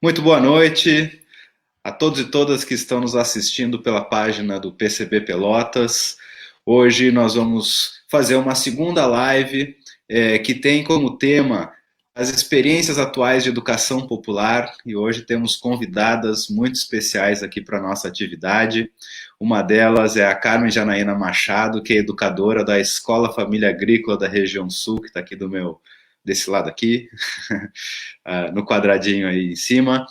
Muito boa noite a todos e todas que estão nos assistindo pela página do PCB Pelotas. Hoje nós vamos fazer uma segunda live que tem como tema as experiências atuais de educação popular e hoje temos convidadas muito especiais aqui para a nossa atividade. Uma delas é a Carmen Janaína Machado, que é educadora da Escola Família Agrícola da região sul, que está aqui desse lado aqui, no quadradinho aí em cima,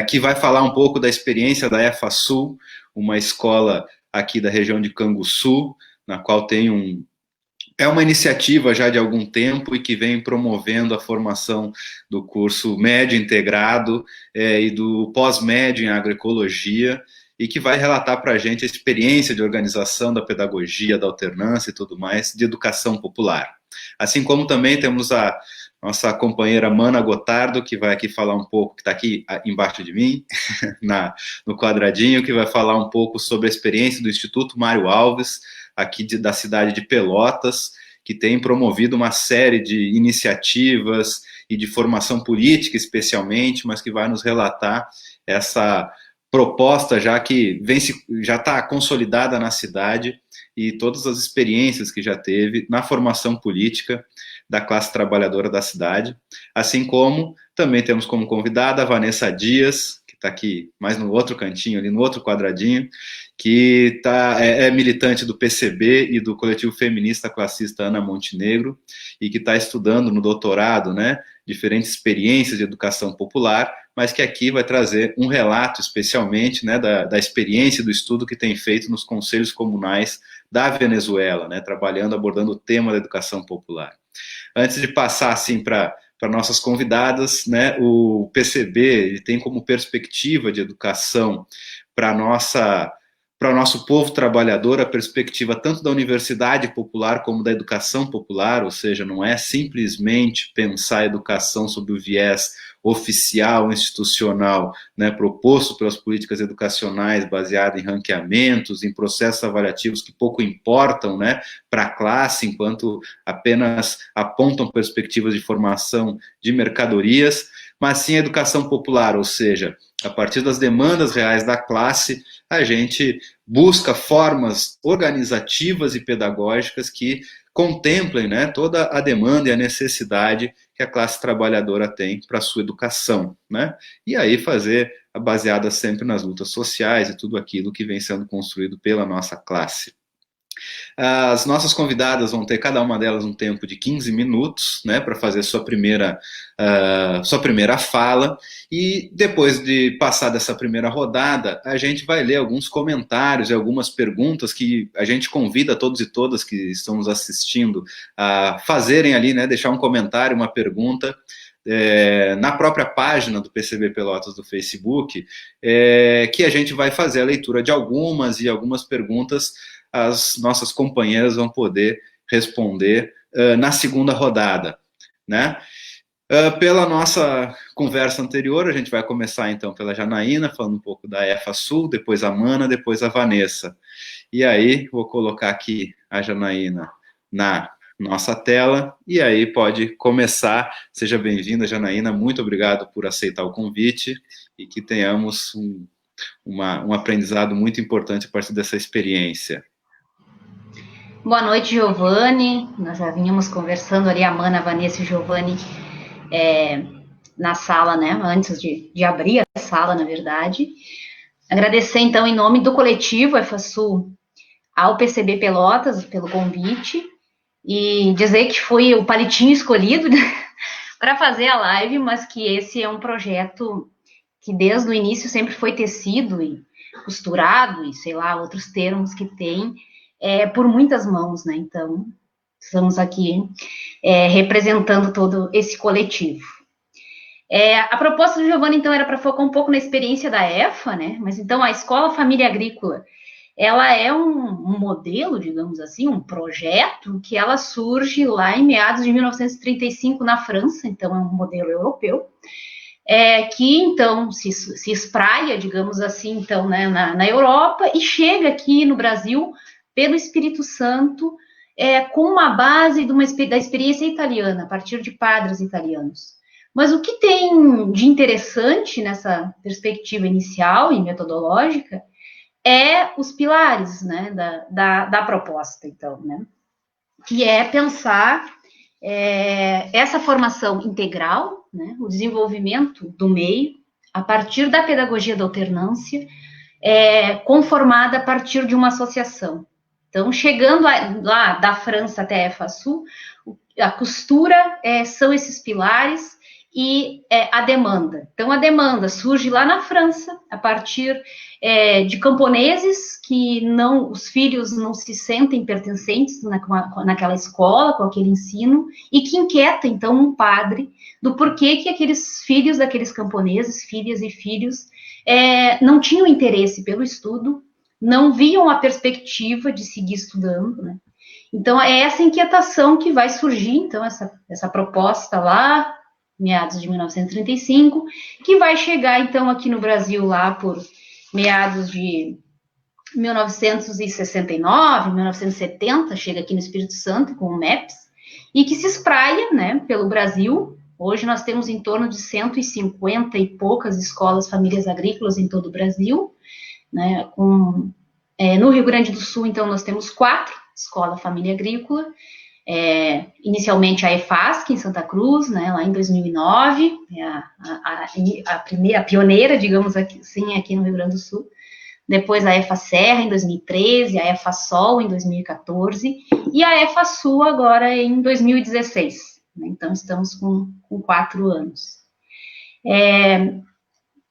que vai falar um pouco da experiência da EFASul, uma escola aqui da região de Canguçu, na qual é uma iniciativa já de algum tempo e que vem promovendo a formação do curso médio integrado e do pós-médio em agroecologia, e que vai relatar para a gente a experiência de organização da pedagogia, da alternância e tudo mais, de educação popular. Assim como também temos a nossa companheira Mana Gotardo, que vai aqui falar um pouco, que está aqui embaixo de mim, no quadradinho, que vai falar um pouco sobre a experiência do Instituto Mário Alves, aqui da cidade de Pelotas, que tem promovido uma série de iniciativas e de formação política especialmente, mas que vai nos relatar essa proposta já está consolidada na cidade e todas as experiências que já teve na formação política da classe trabalhadora da cidade, assim como também temos como convidada a Vanessa Dias, que está aqui mais no outro cantinho, ali no outro quadradinho, que é militante do PCB e do coletivo feminista classista Ana Montenegro, e que está estudando no doutorado, né, diferentes experiências de educação popular, mas que aqui vai trazer um relato especialmente, né, da experiência do estudo que tem feito nos conselhos comunais da Venezuela, né, trabalhando, abordando o tema da educação popular. Antes de passar assim para nossas convidadas, né, o PCB ele tem como perspectiva de educação para o nosso povo trabalhador a perspectiva tanto da universidade popular como da educação popular, ou seja, não é simplesmente pensar a educação sob o viés oficial, institucional, né, proposto pelas políticas educacionais baseado em ranqueamentos, em processos avaliativos que pouco importam, né, para a classe, enquanto apenas apontam perspectivas de formação de mercadorias, mas sim a educação popular, ou seja, a partir das demandas reais da classe, a gente busca formas organizativas e pedagógicas que contemplem, né, toda a demanda e a necessidade que a classe trabalhadora tem para a sua educação, né? E aí fazer baseada sempre nas lutas sociais e tudo aquilo que vem sendo construído pela nossa classe. As nossas convidadas vão ter, cada uma delas, um tempo de 15 minutos, né, para fazer sua primeira fala, e depois de passar dessa primeira rodada, a gente vai ler alguns comentários e algumas perguntas que a gente convida todos e todas que estão nos assistindo a fazerem ali, né, deixar um comentário, uma pergunta, na própria página do PCB Pelotas do Facebook, que a gente vai fazer a leitura de algumas perguntas as nossas companheiras vão poder responder na segunda rodada, né? Pela nossa conversa anterior, a gente vai começar então pela Janaína, falando um pouco da EFASul, depois a Mana, depois a Vanessa. E aí, vou colocar aqui a Janaína na nossa tela, e aí pode começar. Seja bem-vinda, Janaína, muito obrigado por aceitar o convite, e que tenhamos um aprendizado muito importante a partir dessa experiência. Boa noite, Giovanni. Nós já vínhamos conversando ali, a Mana, a Vanessa e o Giovanni, na sala, né? Antes de abrir a sala, na verdade. Agradecer, então, em nome do coletivo EFASul ao PCB Pelotas pelo convite e dizer que fui o palitinho escolhido para fazer a live, mas que esse é um projeto que desde o início sempre foi tecido e costurado e, sei lá, outros termos que tem, por muitas mãos, né? Então, estamos aqui representando todo esse coletivo. A proposta do Giovanni, então, era para focar um pouco na experiência da EFA, né? Mas, então, a Escola Família Agrícola, ela é um modelo, digamos assim, um projeto que ela surge lá em meados de 1935 na França, então é um modelo europeu, que então se espraia, digamos assim, então, né, na Europa e chega aqui no Brasil pelo Espírito Santo, com uma base da experiência italiana, a partir de padres italianos. Mas o que tem de interessante nessa perspectiva inicial e metodológica é os pilares, né, da proposta, então, né, que é pensar essa formação integral, né, o desenvolvimento do meio, a partir da pedagogia da alternância, conformada a partir de uma associação. Então, chegando lá da França até a EFASU, a costura são esses pilares e a demanda. Então, a demanda surge lá na França, a partir de camponeses que os filhos não se sentem pertencentes naquela escola, com aquele ensino, e que inquieta, então, um padre do porquê que aqueles filhos daqueles camponeses, filhas e filhos, não tinham interesse pelo estudo, não viam a perspectiva de seguir estudando, né? Então, é essa inquietação que vai surgir, então, essa proposta lá, meados de 1935, que vai chegar, então, aqui no Brasil, lá por meados de 1969, 1970, chega aqui no Espírito Santo com o MEPS, e que se espraia, né, pelo Brasil. Hoje nós temos em torno de 150 e poucas escolas famílias agrícolas em todo o Brasil, né, no Rio Grande do Sul, então, nós temos 4 escolas família agrícola, inicialmente a EFASC, em Santa Cruz, né, lá em 2009, a pioneira, digamos assim, aqui no Rio Grande do Sul. Depois a EFASerra, em 2013, a EFASol, em 2014, e a EFASul, agora em 2016. Né, então, estamos com 4 anos.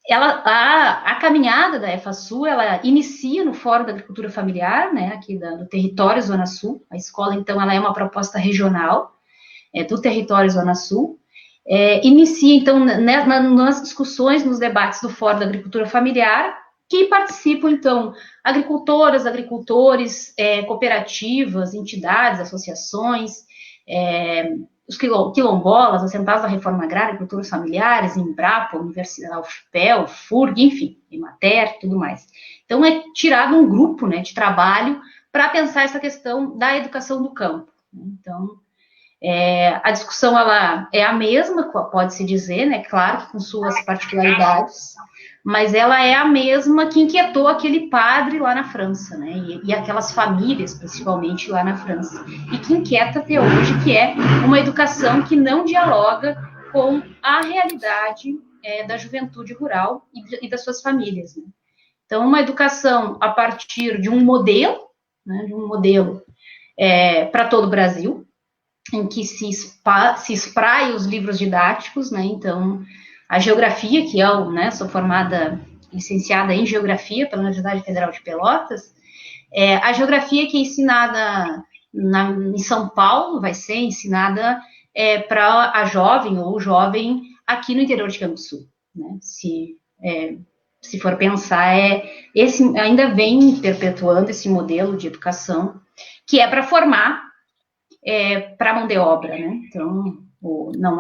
A caminhada da EFASul, ela inicia no Fórum da Agricultura Familiar, né, aqui do território Zona Sul. A escola, então, ela é uma proposta regional do território Zona Sul. Inicia, então, nas discussões, nos debates do Fórum da Agricultura Familiar, que participam, então, agricultoras, agricultores, cooperativas, entidades, associações, os quilombolas, assentados da Reforma Agrária, Agriculturas Familiares, Embrapa, Universidade, UFPEL, FURG, enfim, Emater, tudo mais. Então, é tirado um grupo, né, de trabalho para pensar essa questão da educação do campo. Então, a discussão, ela é a mesma, pode-se dizer, né, claro que com suas particularidades, mas ela é a mesma que inquietou aquele padre lá na França, né, e aquelas famílias, principalmente lá na França, e que inquieta até hoje, que é uma educação que não dialoga com a realidade da juventude rural e das suas famílias, né. Então, uma educação a partir de um modelo, né, para todo o Brasil, em que se espraia os livros didáticos, né, então, a geografia, que sou formada, licenciada em geografia pela Universidade Federal de Pelotas, a geografia que é ensinada em São Paulo vai ser ensinada para a jovem ou o jovem aqui no interior de Canguçu, né, se for pensar, ainda vem perpetuando esse modelo de educação, que é para formar para a mão de obra, né? Então, não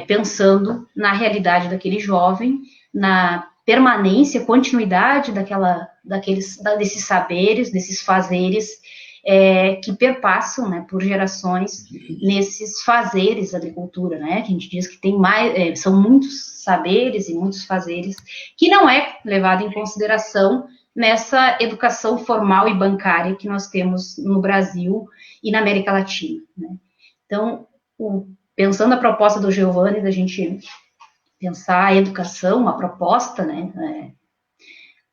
pensando na realidade daquele jovem, na permanência, continuidade desses saberes, desses fazeres que perpassam, né, por gerações nesses fazeres da agricultura, né? Que a gente diz que tem são muitos saberes e muitos fazeres que não é levado em consideração nessa educação formal e bancária que nós temos no Brasil e na América Latina, né? Então, pensando a proposta do Giovanni, da gente pensar a educação, uma proposta, né,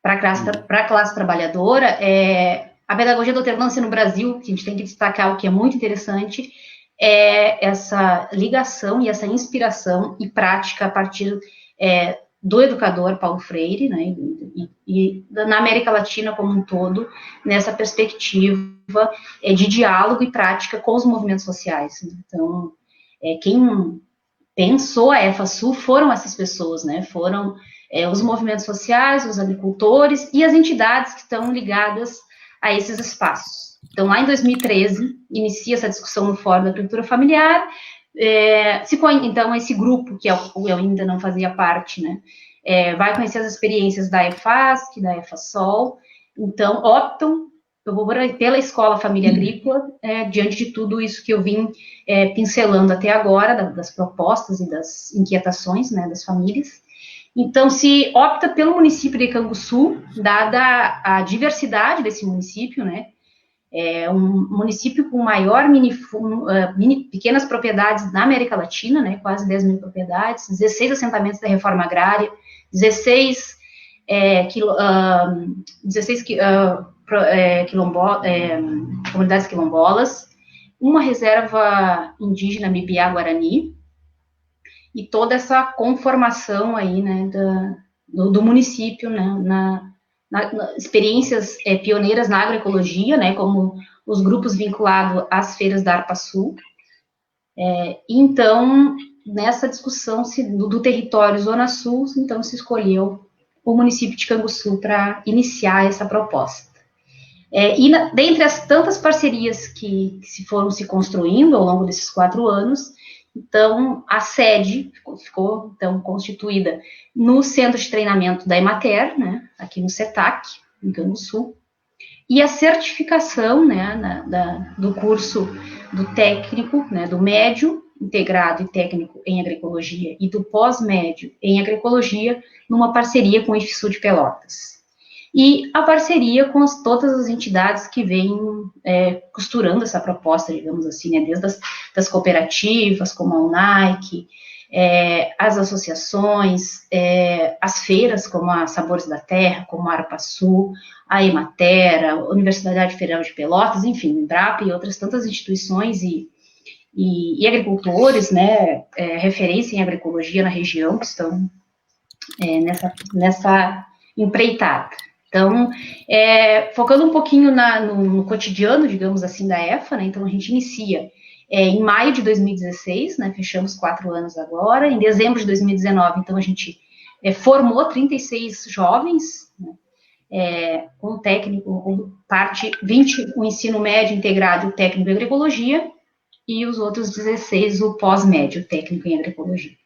para a classe trabalhadora, a pedagogia da alternância no Brasil, que a gente tem que destacar, o que é muito interessante, é essa ligação e essa inspiração e prática a partir do educador Paulo Freire, né, e na América Latina como um todo, nessa perspectiva de diálogo e prática com os movimentos sociais. Então, quem pensou a EFASul foram essas pessoas, né, foram os movimentos sociais, os agricultores e as entidades que estão ligadas a esses espaços. Então, lá em 2013, inicia essa discussão no Fórum da Agricultura Familiar. Então, esse grupo, que eu ainda não fazia parte, né, vai conhecer as experiências da EFASC, da EFASol, então optam pela Escola Família Agrícola, diante de tudo isso que eu vim pincelando até agora, das propostas e das inquietações, né, das famílias. Então, se opta pelo município de Canguçu, dada a diversidade desse município, né, é um município com maior pequenas propriedades na América Latina, né, quase 10 mil propriedades, 16 assentamentos da reforma agrária, 16 comunidades quilombolas, uma reserva indígena Mibiá-Guarani, e toda essa conformação aí, né, do município, né, experiências pioneiras na agroecologia, né, como os grupos vinculados às feiras da ARPA-Sul. Então, nessa discussão do território Zona Sul, então se escolheu o município de Canguçu para iniciar essa proposta. E dentre as tantas parcerias que foram se construindo ao longo desses 4 anos, então a sede ficou então constituída no centro de treinamento da Emater, né, aqui no CETAC, em Canguçu, e a certificação, né, do curso do técnico, né, do médio integrado e técnico em agroecologia e do pós-médio em agroecologia, numa parceria com o IFSU de Pelotas. E a parceria com todas as entidades que vêm costurando essa proposta, digamos assim, né, desde das cooperativas, como a UNAIC, as associações, as feiras, como a Sabores da Terra, como a ARPA-Sul, a Emater, a Universidade Federal de Pelotas, enfim, o Embrapa e outras tantas instituições e agricultores, né, referência em agroecologia na região, que estão nessa empreitada. Então, focando um pouquinho no cotidiano, digamos assim, da EFA, né, então a gente inicia em maio de 2016, né, fechamos 4 anos agora, em dezembro de 2019, então a gente formou 36 jovens, né, com técnico, com parte 20 o ensino médio integrado e o técnico em agroecologia, e os outros 16 o pós-médio técnico em agroecologia.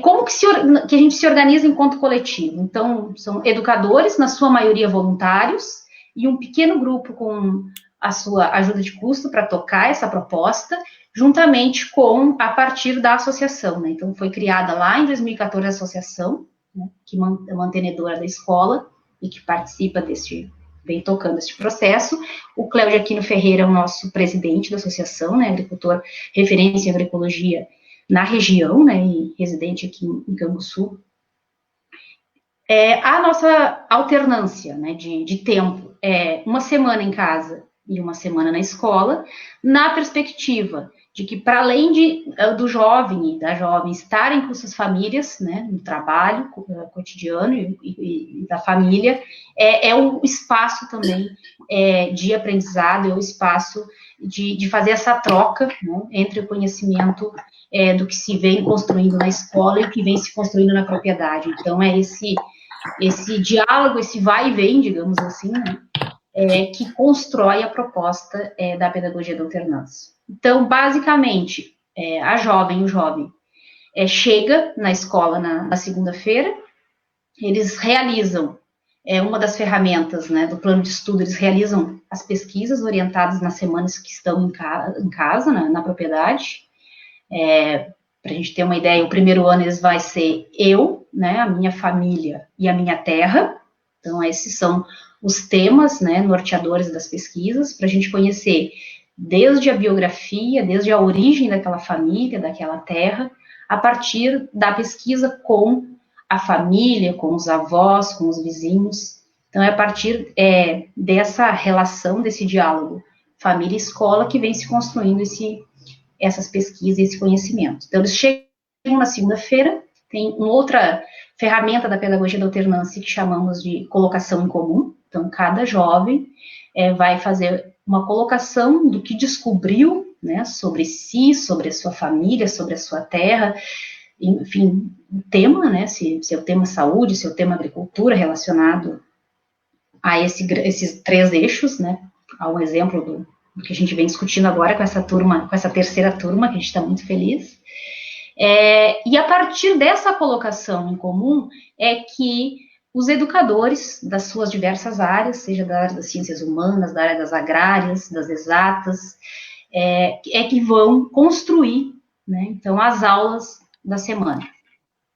Como que a gente se organiza enquanto coletivo? Então, são educadores, na sua maioria voluntários, e um pequeno grupo com a sua ajuda de custo para tocar essa proposta, juntamente a partir da associação, né? Então, foi criada lá em 2014 a associação, né, que é mantenedora da escola e que participa vem tocando este processo. O Cléudio Aquino Ferreira é o nosso presidente da associação, né, agricultor referência em agroecologia na região, né, e residente aqui em Canguçu. A nossa alternância, né, de tempo uma semana em casa e uma semana na escola, na perspectiva de que, para além do jovem e da jovem estarem com suas famílias, né, no trabalho cotidiano e da família, o espaço também de aprendizado, é o espaço de fazer essa troca, né, entre o conhecimento do que se vem construindo na escola e o que vem se construindo na propriedade. Então, esse diálogo, esse vai e vem, digamos assim, né, que constrói a proposta da pedagogia da alternância. Então, basicamente, o jovem chega na escola na segunda-feira, eles realizam uma das ferramentas, né, do plano de estudo, eles realizam as pesquisas orientadas nas semanas que estão em casa, na propriedade. Para a gente ter uma ideia, o primeiro ano vai ser eu, né, a minha família e a minha terra. Então, esses são os temas, né, norteadores das pesquisas, para a gente conhecer desde a biografia, desde a origem daquela família, daquela terra, a partir da pesquisa com a família, com os avós, com os vizinhos. Então, é a partir dessa relação, desse diálogo família e escola, que vem se construindo essas pesquisas e esse conhecimento. Então, eles chegam na segunda-feira, tem uma outra ferramenta da pedagogia da alternância que chamamos de colocação em comum. Então, cada jovem vai fazer uma colocação do que descobriu, né, sobre si, sobre a sua família, sobre a sua terra, enfim, o tema, né, se é o tema saúde, se é o tema agricultura, relacionado a esses 3 eixos, né, ao exemplo do que a gente vem discutindo agora com essa turma, com essa terceira turma, que a gente está muito feliz. E a partir dessa colocação em comum é que os educadores das suas diversas áreas, seja da área das ciências humanas, da área das agrárias, das exatas, que vão construir, né, então, as aulas da semana.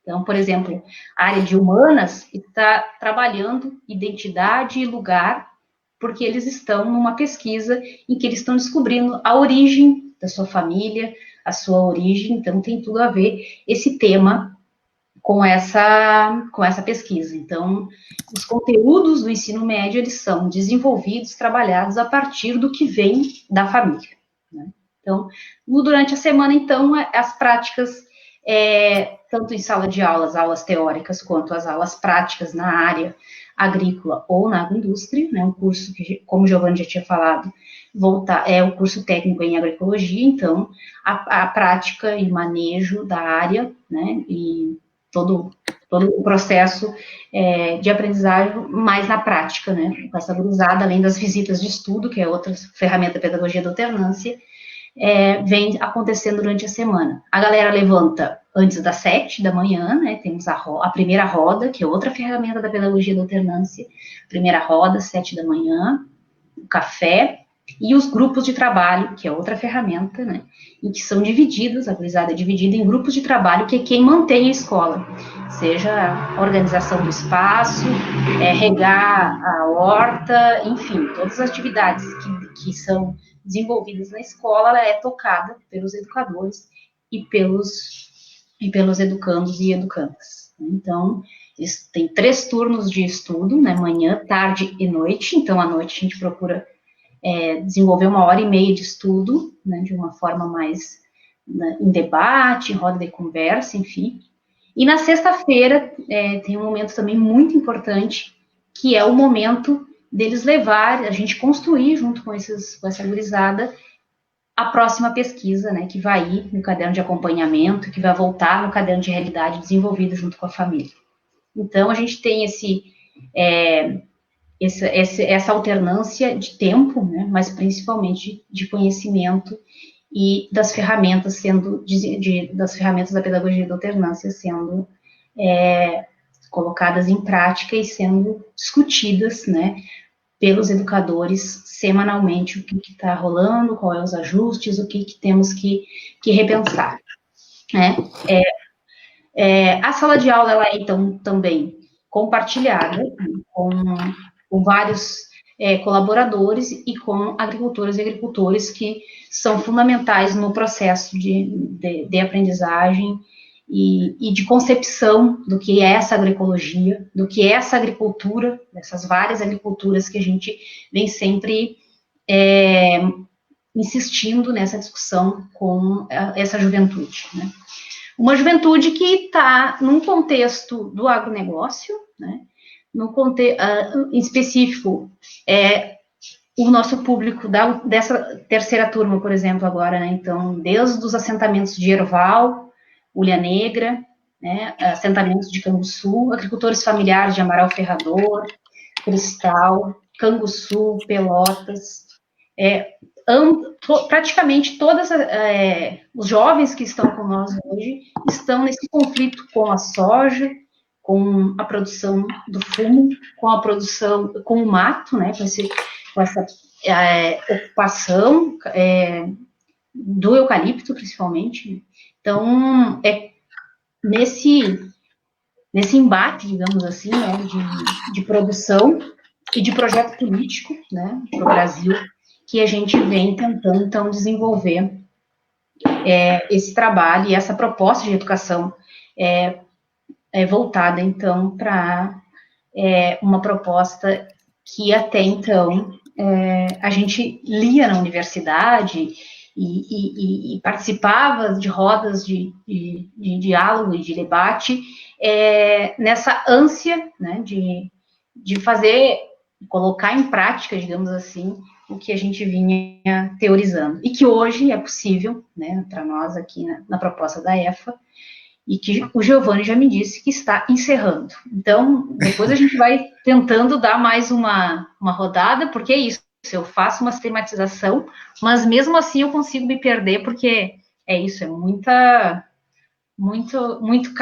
Então, por exemplo, a área de humanas está trabalhando identidade e lugar, porque eles estão numa pesquisa em que eles estão descobrindo a origem da sua família, a sua origem, então tem tudo a ver esse tema com essa pesquisa. Então, os conteúdos do ensino médio, eles são desenvolvidos, trabalhados a partir do que vem da família, né? Então, durante a semana, então, as práticas, tanto em sala de aulas, aulas teóricas, quanto as aulas práticas na área agrícola ou na agroindústria, né, um curso que, como o Giovanni já tinha falado, é o curso técnico em agroecologia, então, a prática e manejo da área, né, e todo o processo de aprendizagem, mais na prática, né, com essa gurizada, além das visitas de estudo, que é outra ferramenta da pedagogia da alternância, vem acontecendo durante a semana. A galera levanta antes das 7 da manhã, né, temos a primeira roda, que é outra ferramenta da pedagogia da alternância, primeira roda, 7 da manhã, o café, e os grupos de trabalho, que é outra ferramenta, né, em que são divididos, a gurizada é dividida em grupos de trabalho, que é quem mantém a escola, seja a organização do espaço, regar a horta, enfim, todas as atividades que são desenvolvidas na escola, ela é tocada pelos educadores e pelos educandos e educandas. Então, eles têm 3 turnos de estudo, né, manhã, tarde e noite, então à noite a gente procura desenvolver 1h30 de estudo, né, de uma forma mais, né, em debate, em roda de conversa, enfim. E na sexta-feira tem um momento também muito importante, que é o momento deles levar, a gente construir junto com essa gurizada, a próxima pesquisa, né, que vai ir no caderno de acompanhamento, que vai voltar no caderno de realidade desenvolvido junto com a família. Então, a gente tem essa alternância de tempo, né, mas principalmente de conhecimento e das ferramentas das ferramentas da pedagogia da alternância sendo colocadas em prática e sendo discutidas, né, pelos educadores semanalmente, o que está rolando, quais os ajustes, o que temos que repensar, né? A sala de aula, ela é, então, também compartilhada com vários colaboradores e com agricultoras e agricultores que são fundamentais no processo de aprendizagem e de concepção do que é essa agroecologia, do que é essa agricultura, dessas várias agriculturas que a gente vem sempre insistindo nessa discussão com essa juventude, né? Uma juventude que está num contexto do agronegócio, né? No contexto em específico, o nosso público dessa terceira turma, por exemplo, agora, né? Então, desde os assentamentos de Erval, Ulha Negra, né? Assentamentos de Canguçu, agricultores familiares de Amaral Ferrador, Cristal, Canguçu, Pelotas, praticamente todos os jovens que estão com nós hoje estão nesse conflito com a soja, com a produção do fumo, com a produção, com o mato, né, com essa ocupação do eucalipto, principalmente. Então, nesse embate, digamos assim, né, de produção e de projeto político, né, para o Brasil, que a gente vem tentando, então, desenvolver esse trabalho e essa proposta de educação voltada, então, para uma proposta que até então a gente lia na universidade e participava de rodas de diálogo e de debate nessa ânsia, né, de colocar em prática, digamos assim, o que a gente vinha teorizando. E que hoje é possível, né, para nós aqui na proposta da EFA, e que o Giovanni já me disse que está encerrando. Então, depois a gente vai tentando dar mais uma rodada, porque é isso, eu faço uma sistematização, mas mesmo assim eu consigo me perder, porque é isso, muito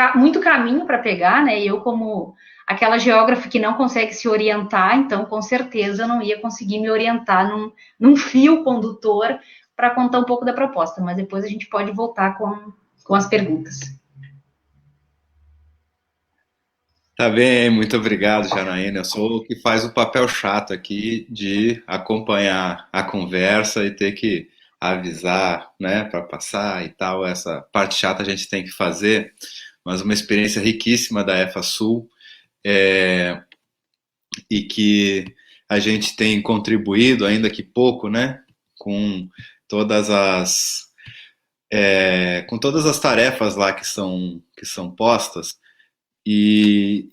caminho para pegar, né, e eu como aquela geógrafa que não consegue se orientar, então com certeza eu não ia conseguir me orientar num fio condutor para contar um pouco da proposta, mas depois a gente pode voltar com as perguntas. Tá bem, muito obrigado, Janaína. Eu sou o que faz o papel chato aqui de acompanhar a conversa e ter que avisar, né, para passar e tal. Essa parte chata a gente tem que fazer, mas uma experiência riquíssima da EFA-Sul, e que a gente tem contribuído, ainda que pouco, né, com todas as com todas as tarefas lá que são postas. E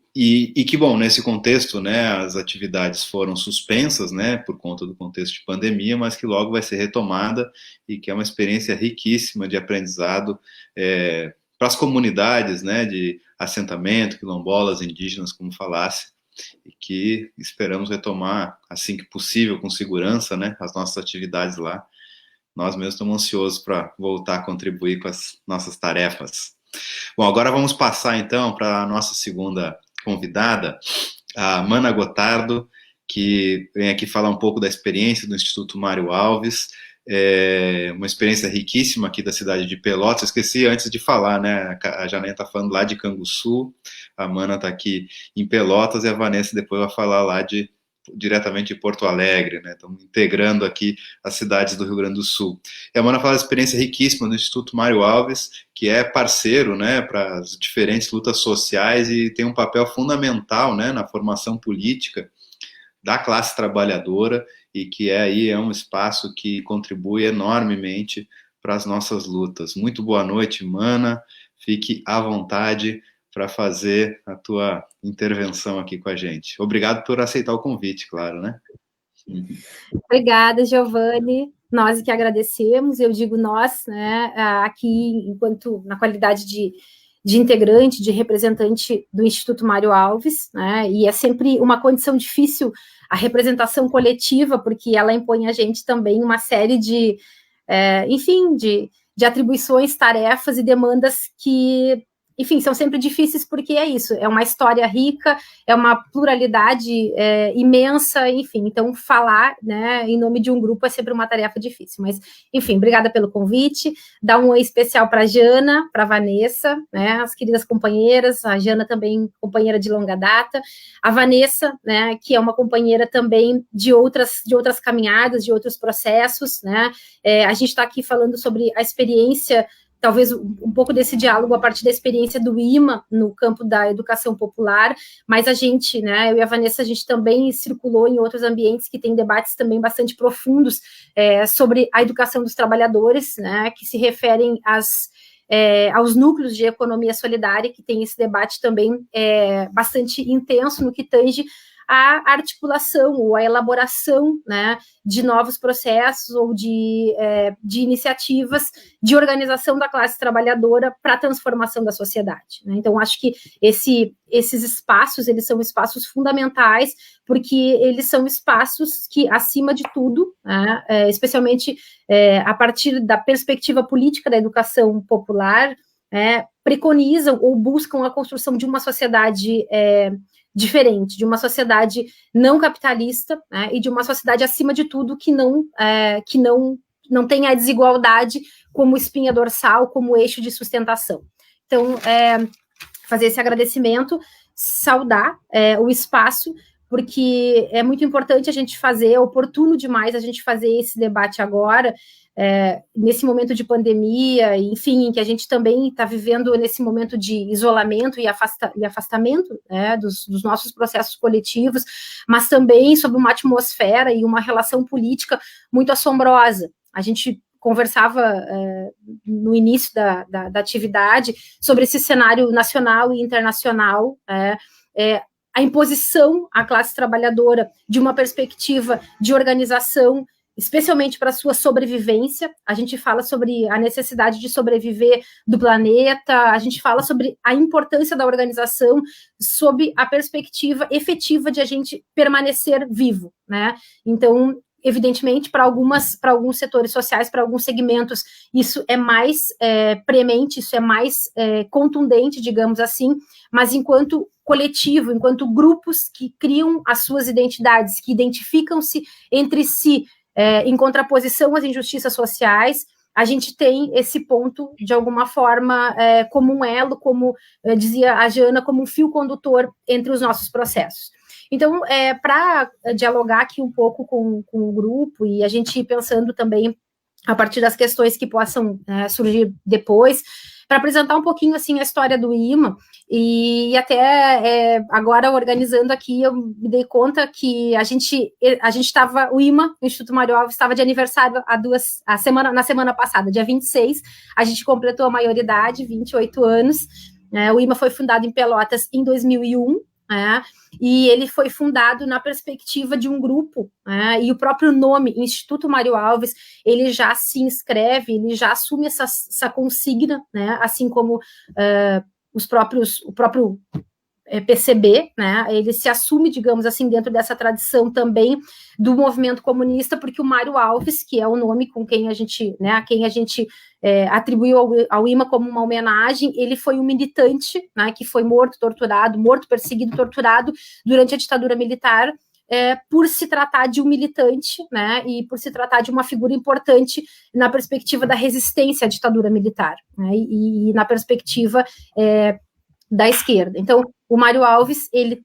que, bom, nesse contexto, né, as atividades foram suspensas, né, por conta do contexto de pandemia, mas que logo vai ser retomada e que é uma experiência riquíssima de aprendizado para as comunidades, né, de assentamento, quilombolas, indígenas, como falasse, e que esperamos retomar assim que possível, com segurança, né, as nossas atividades lá. Nós mesmos estamos ansiosos para voltar a contribuir com as nossas tarefas. Bom, agora vamos passar então para a nossa segunda convidada, a Mana Gotardo, que vem aqui falar um pouco da experiência do Instituto Mário Alves, uma experiência riquíssima aqui da cidade de Pelotas. Eu esqueci antes de falar, né? A Janaína está falando lá de Canguçu, a Mana está aqui em Pelotas e a Vanessa depois vai falar lá diretamente de Porto Alegre, né? Estamos integrando aqui as cidades do Rio Grande do Sul. E a Mana fala da experiência riquíssima do Instituto Mário Alves, que é parceiro, né, para as diferentes lutas sociais e tem um papel fundamental, né, na formação política da classe trabalhadora e que é um espaço que contribui enormemente para as nossas lutas. Muito boa noite, Mana. Fique à vontade para fazer a tua intervenção aqui com a gente. Obrigado por aceitar o convite, claro, né? Obrigada, Giovanni. Nós que agradecemos, eu digo nós, né, aqui, enquanto na qualidade de integrante, de representante do Instituto Mário Alves, né, e é sempre uma condição difícil a representação coletiva, porque ela impõe a gente também uma série de, enfim, de atribuições, tarefas e demandas que, enfim, são sempre difíceis porque é isso, é uma história rica, é uma pluralidade imensa, enfim, então falar, né, em nome de um grupo é sempre uma tarefa difícil, mas, enfim, obrigada pelo convite, dá um oi especial para a Jana, para a Vanessa, né, as queridas companheiras, a Jana também companheira de longa data, a Vanessa, né, que é uma companheira também de outras caminhadas, de outros processos, né, a gente está aqui falando sobre a experiência, talvez um pouco desse diálogo a partir da experiência do IMA no campo da educação popular, mas a gente, né, eu e a Vanessa, a gente também circulou em outros ambientes que tem debates também bastante profundos sobre a educação dos trabalhadores, né, que se referem aos núcleos de economia solidária, que tem esse debate também bastante intenso no que tange a articulação ou a elaboração, né, de novos processos ou de iniciativas de organização da classe trabalhadora para a transformação da sociedade, né? Então, acho que esses espaços, eles são espaços fundamentais, porque eles são espaços que, acima de tudo, né, especialmente a partir da perspectiva política da educação popular, preconizam ou buscam a construção de uma sociedade diferente, de uma sociedade não capitalista, né, e de uma sociedade, acima de tudo, que não tenha a desigualdade como espinha dorsal, como eixo de sustentação. Então, fazer esse agradecimento, saudar o espaço, porque é muito importante a gente fazer, é oportuno demais a gente fazer esse debate agora, nesse momento de pandemia, enfim, em que a gente também está vivendo nesse momento de isolamento e afastamento, né, dos nossos processos coletivos, mas também sob uma atmosfera e uma relação política muito assombrosa. A gente conversava no início da atividade sobre esse cenário nacional e internacional, a imposição à classe trabalhadora de uma perspectiva de organização, especialmente para a sua sobrevivência. A gente fala sobre a necessidade de sobreviver do planeta, a gente fala sobre a importância da organização sob a perspectiva efetiva de a gente permanecer vivo, né? Então, evidentemente, para alguns setores sociais, para alguns segmentos, isso é mais premente, isso é mais contundente, digamos assim, mas enquanto coletivo, enquanto grupos que criam as suas identidades, que identificam-se entre si, em contraposição às injustiças sociais, a gente tem esse ponto, de alguma forma, como um elo, como dizia a Jana, como um fio condutor entre os nossos processos. Então, para dialogar aqui um pouco com o grupo, e a gente ir pensando também a partir das questões que possam surgir depois, para apresentar um pouquinho, assim, a história do IMA, e até agora, organizando aqui, eu me dei conta que a gente estava, o IMA, o Instituto Mário Alves, estava de aniversário na semana passada, dia 26, a gente completou a maioridade, 28 anos, o IMA foi fundado em Pelotas em 2001, e ele foi fundado na perspectiva de um grupo, e o próprio nome, Instituto Mário Alves, ele já se inscreve, ele já assume essa consigna, assim como o próprio PCB, ele se assume, digamos assim, dentro dessa tradição também do movimento comunista, porque o Mário Alves, que é o nome com quem a gente, a quem a gente atribuiu ao IMA como uma homenagem, ele foi um militante, que foi morto, perseguido, torturado durante a ditadura militar, por se tratar de um militante, e por se tratar de uma figura importante na perspectiva da resistência à ditadura militar, e na perspectiva da esquerda. Então, o Mário Alves, ele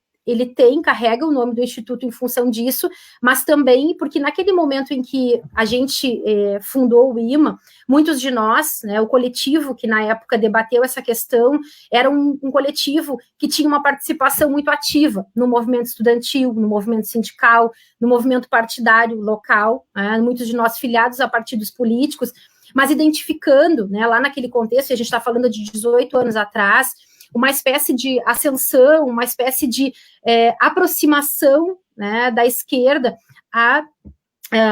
carrega o nome do Instituto em função disso, mas também porque naquele momento em que a gente fundou o IMA, muitos de nós, o coletivo que na época debateu essa questão, era um coletivo que tinha uma participação muito ativa no movimento estudantil, no movimento sindical, no movimento partidário local, muitos de nós filiados a partidos políticos, mas identificando, lá naquele contexto, a gente está falando de 18 anos atrás, uma espécie de ascensão, uma espécie de aproximação, da esquerda a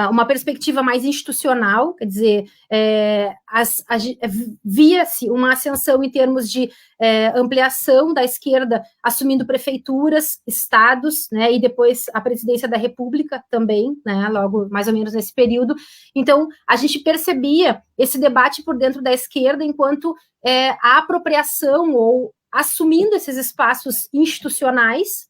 uma perspectiva mais institucional, quer dizer, via-se uma ascensão em termos de ampliação da esquerda, assumindo prefeituras, estados, e depois a presidência da República também, logo mais ou menos nesse período. Então, a gente percebia esse debate por dentro da esquerda enquanto a apropriação ou assumindo esses espaços institucionais,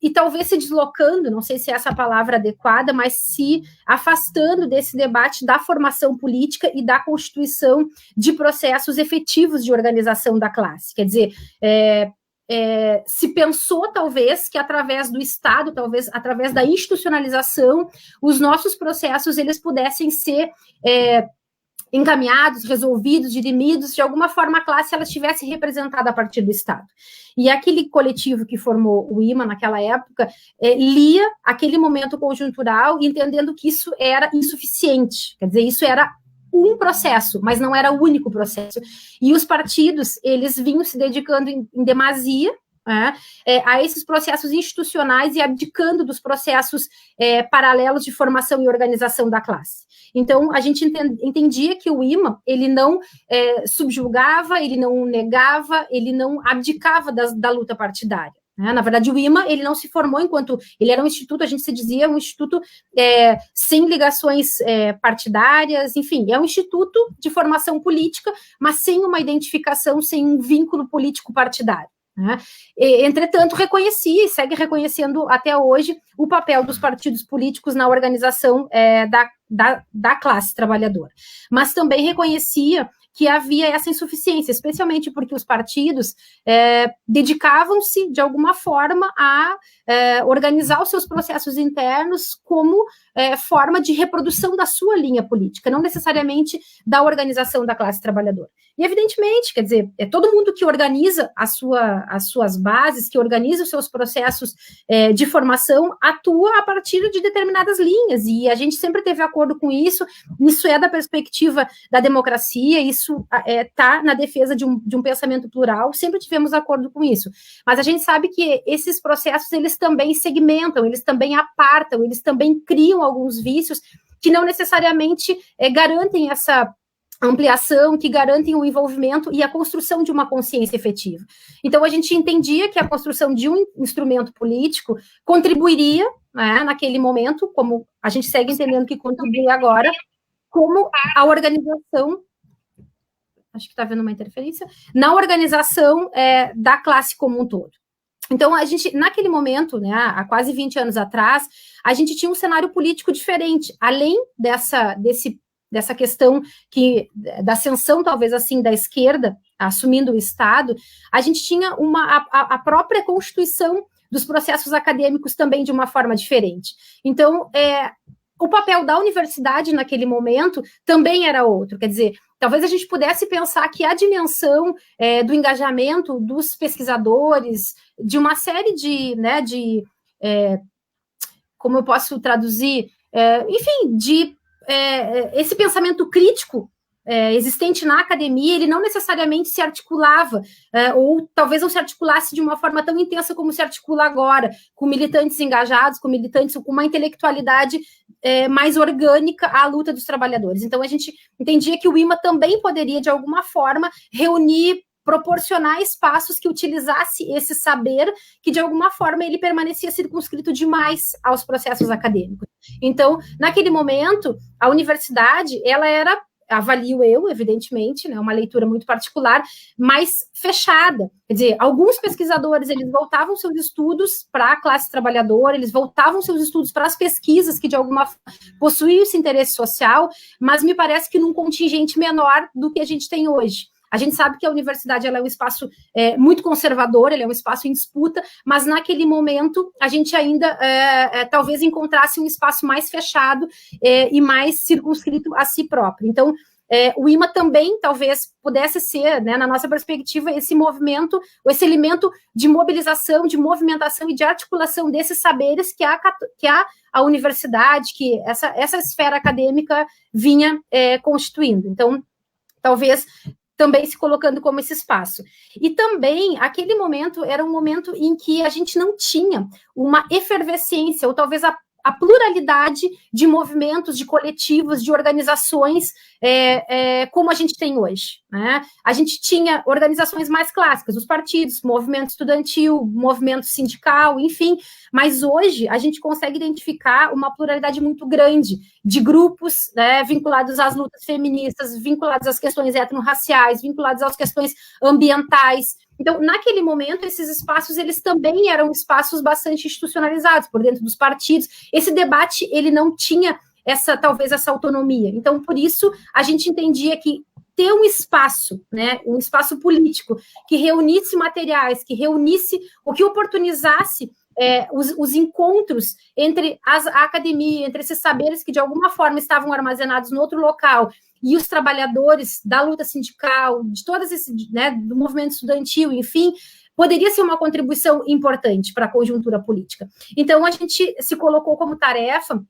e talvez se deslocando, não sei se é essa a palavra adequada, mas se afastando desse debate da formação política e da constituição de processos efetivos de organização da classe. Quer dizer, se pensou, talvez, que através do Estado, talvez através da institucionalização, os nossos processos eles pudessem ser encaminhados, resolvidos, dirimidos, de alguma forma a classe ela estivesse representada a partir do Estado. E aquele coletivo que formou o IMA naquela época lia aquele momento conjuntural, entendendo que isso era insuficiente, quer dizer, isso era um processo, mas não era o único processo. E os partidos, eles vinham se dedicando em demasia a esses processos institucionais e abdicando dos processos paralelos de formação e organização da classe. Então, a gente entendia que o IMA, ele não subjugava, ele não negava, ele não abdicava da luta partidária. Na verdade, o IMA, ele não se formou enquanto... Ele era um instituto, a gente se dizia, um instituto sem ligações partidárias, enfim, é um instituto de formação política, mas sem uma identificação, sem um vínculo político partidário. Entretanto, reconhecia e segue reconhecendo até hoje o papel dos partidos políticos na organização da classe trabalhadora, mas também reconhecia que havia essa insuficiência, especialmente porque os partidos dedicavam-se, de alguma forma, a organizar os seus processos internos como forma de reprodução da sua linha política, não necessariamente da organização da classe trabalhadora. E, evidentemente, quer dizer, todo mundo que organiza as suas bases, que organiza os seus processos de formação, atua a partir de determinadas linhas, e a gente sempre teve acordo com isso é da perspectiva da democracia, isso está na defesa de um pensamento plural, sempre tivemos acordo com isso. Mas a gente sabe que esses processos, eles também segmentam, eles também apartam, eles também criam alguns vícios que não necessariamente garantem essa ampliação, que garantem o envolvimento e a construção de uma consciência efetiva. Então, a gente entendia que a construção de um instrumento político contribuiria, naquele momento, como a gente segue entendendo que contribui agora, como a organização... acho que está havendo uma interferência, na organização da classe como um todo. Então, a gente, naquele momento, né, há quase 20 anos atrás, a gente tinha um cenário político diferente, além dessa questão da ascensão, talvez assim, da esquerda, assumindo o Estado, a gente tinha a própria constituição dos processos acadêmicos também de uma forma diferente. Então, o papel da universidade naquele momento também era outro, quer dizer, talvez a gente pudesse pensar que a dimensão do engajamento dos pesquisadores, de uma série como eu posso traduzir, enfim, esse pensamento crítico existente na academia, ele não necessariamente se articulava, ou talvez não se articulasse de uma forma tão intensa como se articula agora, com militantes engajados, com militantes com uma intelectualidade mais orgânica à luta dos trabalhadores. Então, a gente entendia que o IMA também poderia, de alguma forma, proporcionar espaços que utilizasse esse saber, que de alguma forma ele permanecia circunscrito demais aos processos acadêmicos. Então, naquele momento, a universidade, ela era, avalio eu, evidentemente, né, uma leitura muito particular, mais fechada. Quer dizer, alguns pesquisadores, eles voltavam seus estudos para a classe trabalhadora, eles voltavam seus estudos para as pesquisas que, de alguma forma, possuíam esse interesse social, mas me parece que num contingente menor do que a gente tem hoje. A gente sabe que a universidade ela é um espaço muito conservador, ele é um espaço em disputa, mas naquele momento a gente ainda talvez encontrasse um espaço mais fechado e mais circunscrito a si próprio. Então, o IMA também talvez pudesse ser, né, na nossa perspectiva, esse movimento, esse elemento de mobilização, de movimentação e de articulação desses saberes que a universidade, que essa esfera acadêmica vinha constituindo. Então, talvez também se colocando como esse espaço. E também, aquele momento era um momento em que a gente não tinha uma efervescência, ou talvez a pluralidade de movimentos, de coletivos, de organizações, como a gente tem hoje, né? A gente tinha organizações mais clássicas, os partidos, movimento estudantil, movimento sindical, enfim, mas hoje a gente consegue identificar uma pluralidade muito grande de grupos, né, vinculados às lutas feministas, vinculados às questões etnorraciais, vinculados às questões ambientais. Então, naquele momento, esses espaços, eles também eram espaços bastante institucionalizados por dentro dos partidos. Esse debate, ele não tinha talvez essa autonomia. Então, por isso, a gente entendia que ter um espaço, né, um espaço político que reunisse materiais, que reunisse, ou que oportunizasse os encontros entre a academia, entre esses saberes que, de alguma forma, estavam armazenados no outro local, e os trabalhadores da luta sindical, de todos esses, né, do movimento estudantil, enfim, poderia ser uma contribuição importante para a conjuntura política. Então, a gente se colocou como tarefa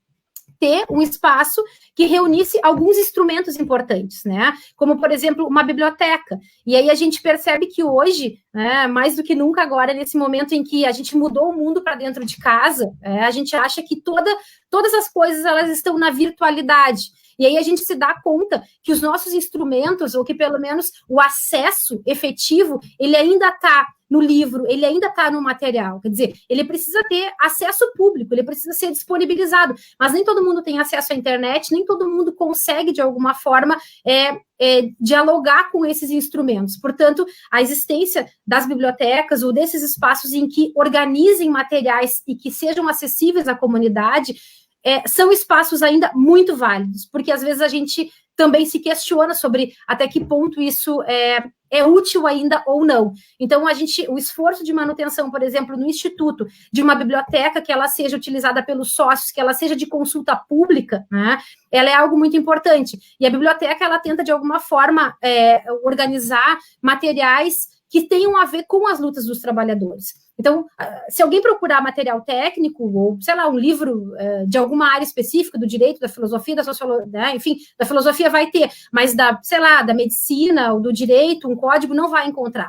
ter um espaço que reunisse alguns instrumentos importantes, né? Como, por exemplo, uma biblioteca. E aí a gente percebe que hoje, né, mais do que nunca agora, nesse momento em que a gente mudou o mundo para dentro de casa, a gente acha que todas as coisas elas estão na virtualidade. E aí a gente se dá conta que os nossos instrumentos, ou que pelo menos o acesso efetivo, ele ainda está no livro, ele ainda está no material. Quer dizer, ele precisa ter acesso público, ele precisa ser disponibilizado. Mas nem todo mundo tem acesso à internet, nem todo mundo consegue, de alguma forma, dialogar com esses instrumentos. Portanto, a existência das bibliotecas ou desses espaços em que organizem materiais e que sejam acessíveis à comunidade são espaços ainda muito válidos, porque às vezes a gente também se questiona sobre até que ponto isso é útil ainda ou não. Então, o esforço de manutenção, por exemplo, no Instituto, de uma biblioteca que ela seja utilizada pelos sócios, que ela seja de consulta pública, né, ela é algo muito importante. E a biblioteca, ela tenta, de alguma forma, organizar materiais que tenham a ver com as lutas dos trabalhadores. Então, se alguém procurar material técnico, ou, sei lá, um livro de alguma área específica, do direito, da filosofia, da sociologia, né, enfim, da filosofia vai ter, mas da medicina, ou do direito, um código, não vai encontrar.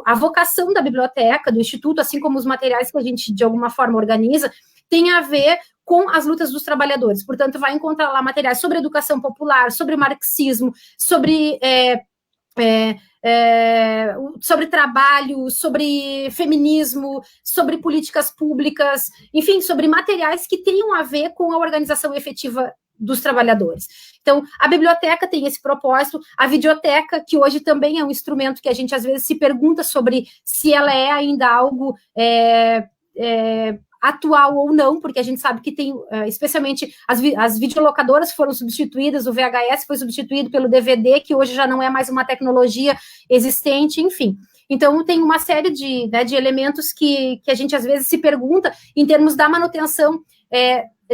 A vocação da biblioteca, do Instituto, assim como os materiais que a gente, de alguma forma, organiza, tem a ver com as lutas dos trabalhadores. Portanto, vai encontrar lá materiais sobre educação popular, sobre marxismo, sobre trabalho, sobre feminismo, sobre políticas públicas, enfim, sobre materiais que tenham a ver com a organização efetiva dos trabalhadores. Então, a biblioteca tem esse propósito, a videoteca, que hoje também é um instrumento que a gente às vezes se pergunta sobre se ela é ainda algo atual ou não, porque a gente sabe que tem, especialmente as videolocadoras foram substituídas, o VHS foi substituído pelo DVD, que hoje já não é mais uma tecnologia existente, enfim. Então, tem uma série de elementos que a gente às vezes se pergunta em termos da manutenção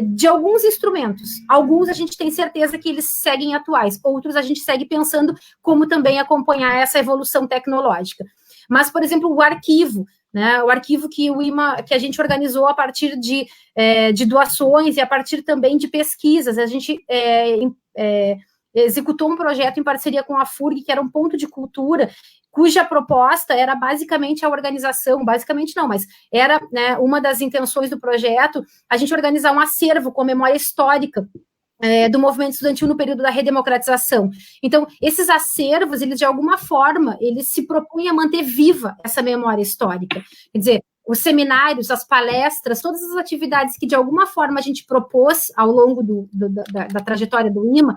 de alguns instrumentos. Alguns a gente tem certeza que eles seguem atuais, outros a gente segue pensando como também acompanhar essa evolução tecnológica. Mas, por exemplo, o arquivo, né, o arquivo que o IMA, que a gente organizou a partir de doações e a partir também de pesquisas, a gente executou um projeto em parceria com a FURG, que era um ponto de cultura, cuja proposta era basicamente a organização, basicamente não, mas era, né, uma das intenções do projeto, a gente organizar um acervo com memória histórica do movimento estudantil no período da redemocratização. Então, esses acervos, eles de alguma forma, eles se propõem a manter viva essa memória histórica. Quer dizer, os seminários, as palestras, todas as atividades que de alguma forma a gente propôs ao longo da trajetória do IMA,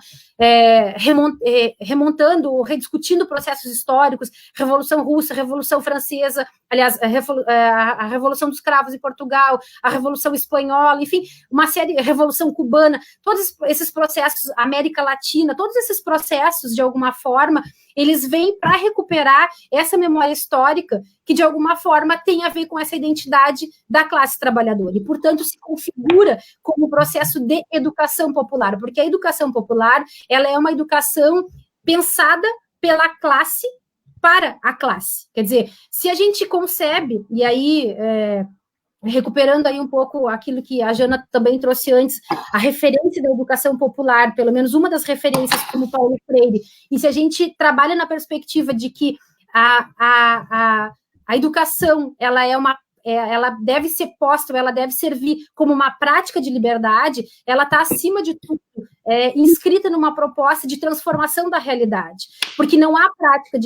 remontando ou rediscutindo processos históricos, Revolução Russa, Revolução Francesa, aliás, a Revolução dos Cravos em Portugal, a Revolução Espanhola, enfim, uma série, Revolução Cubana, todos esses processos, América Latina, todos esses processos, de alguma forma, eles vêm para recuperar essa memória histórica que, de alguma forma, tem a ver com essa identidade da classe trabalhadora e, portanto, se configura como um processo de educação popular, porque a educação popular, ela é uma educação pensada pela classe para a classe. Quer dizer, se a gente concebe, e aí... recuperando aí um pouco aquilo que a Jana também trouxe antes, a referência da educação popular, pelo menos uma das referências como Paulo Freire, e se a gente trabalha na perspectiva de que a educação, ela deve ser posta, ela deve servir como uma prática de liberdade, ela está, acima de tudo, inscrita numa proposta de transformação da realidade, porque não há prática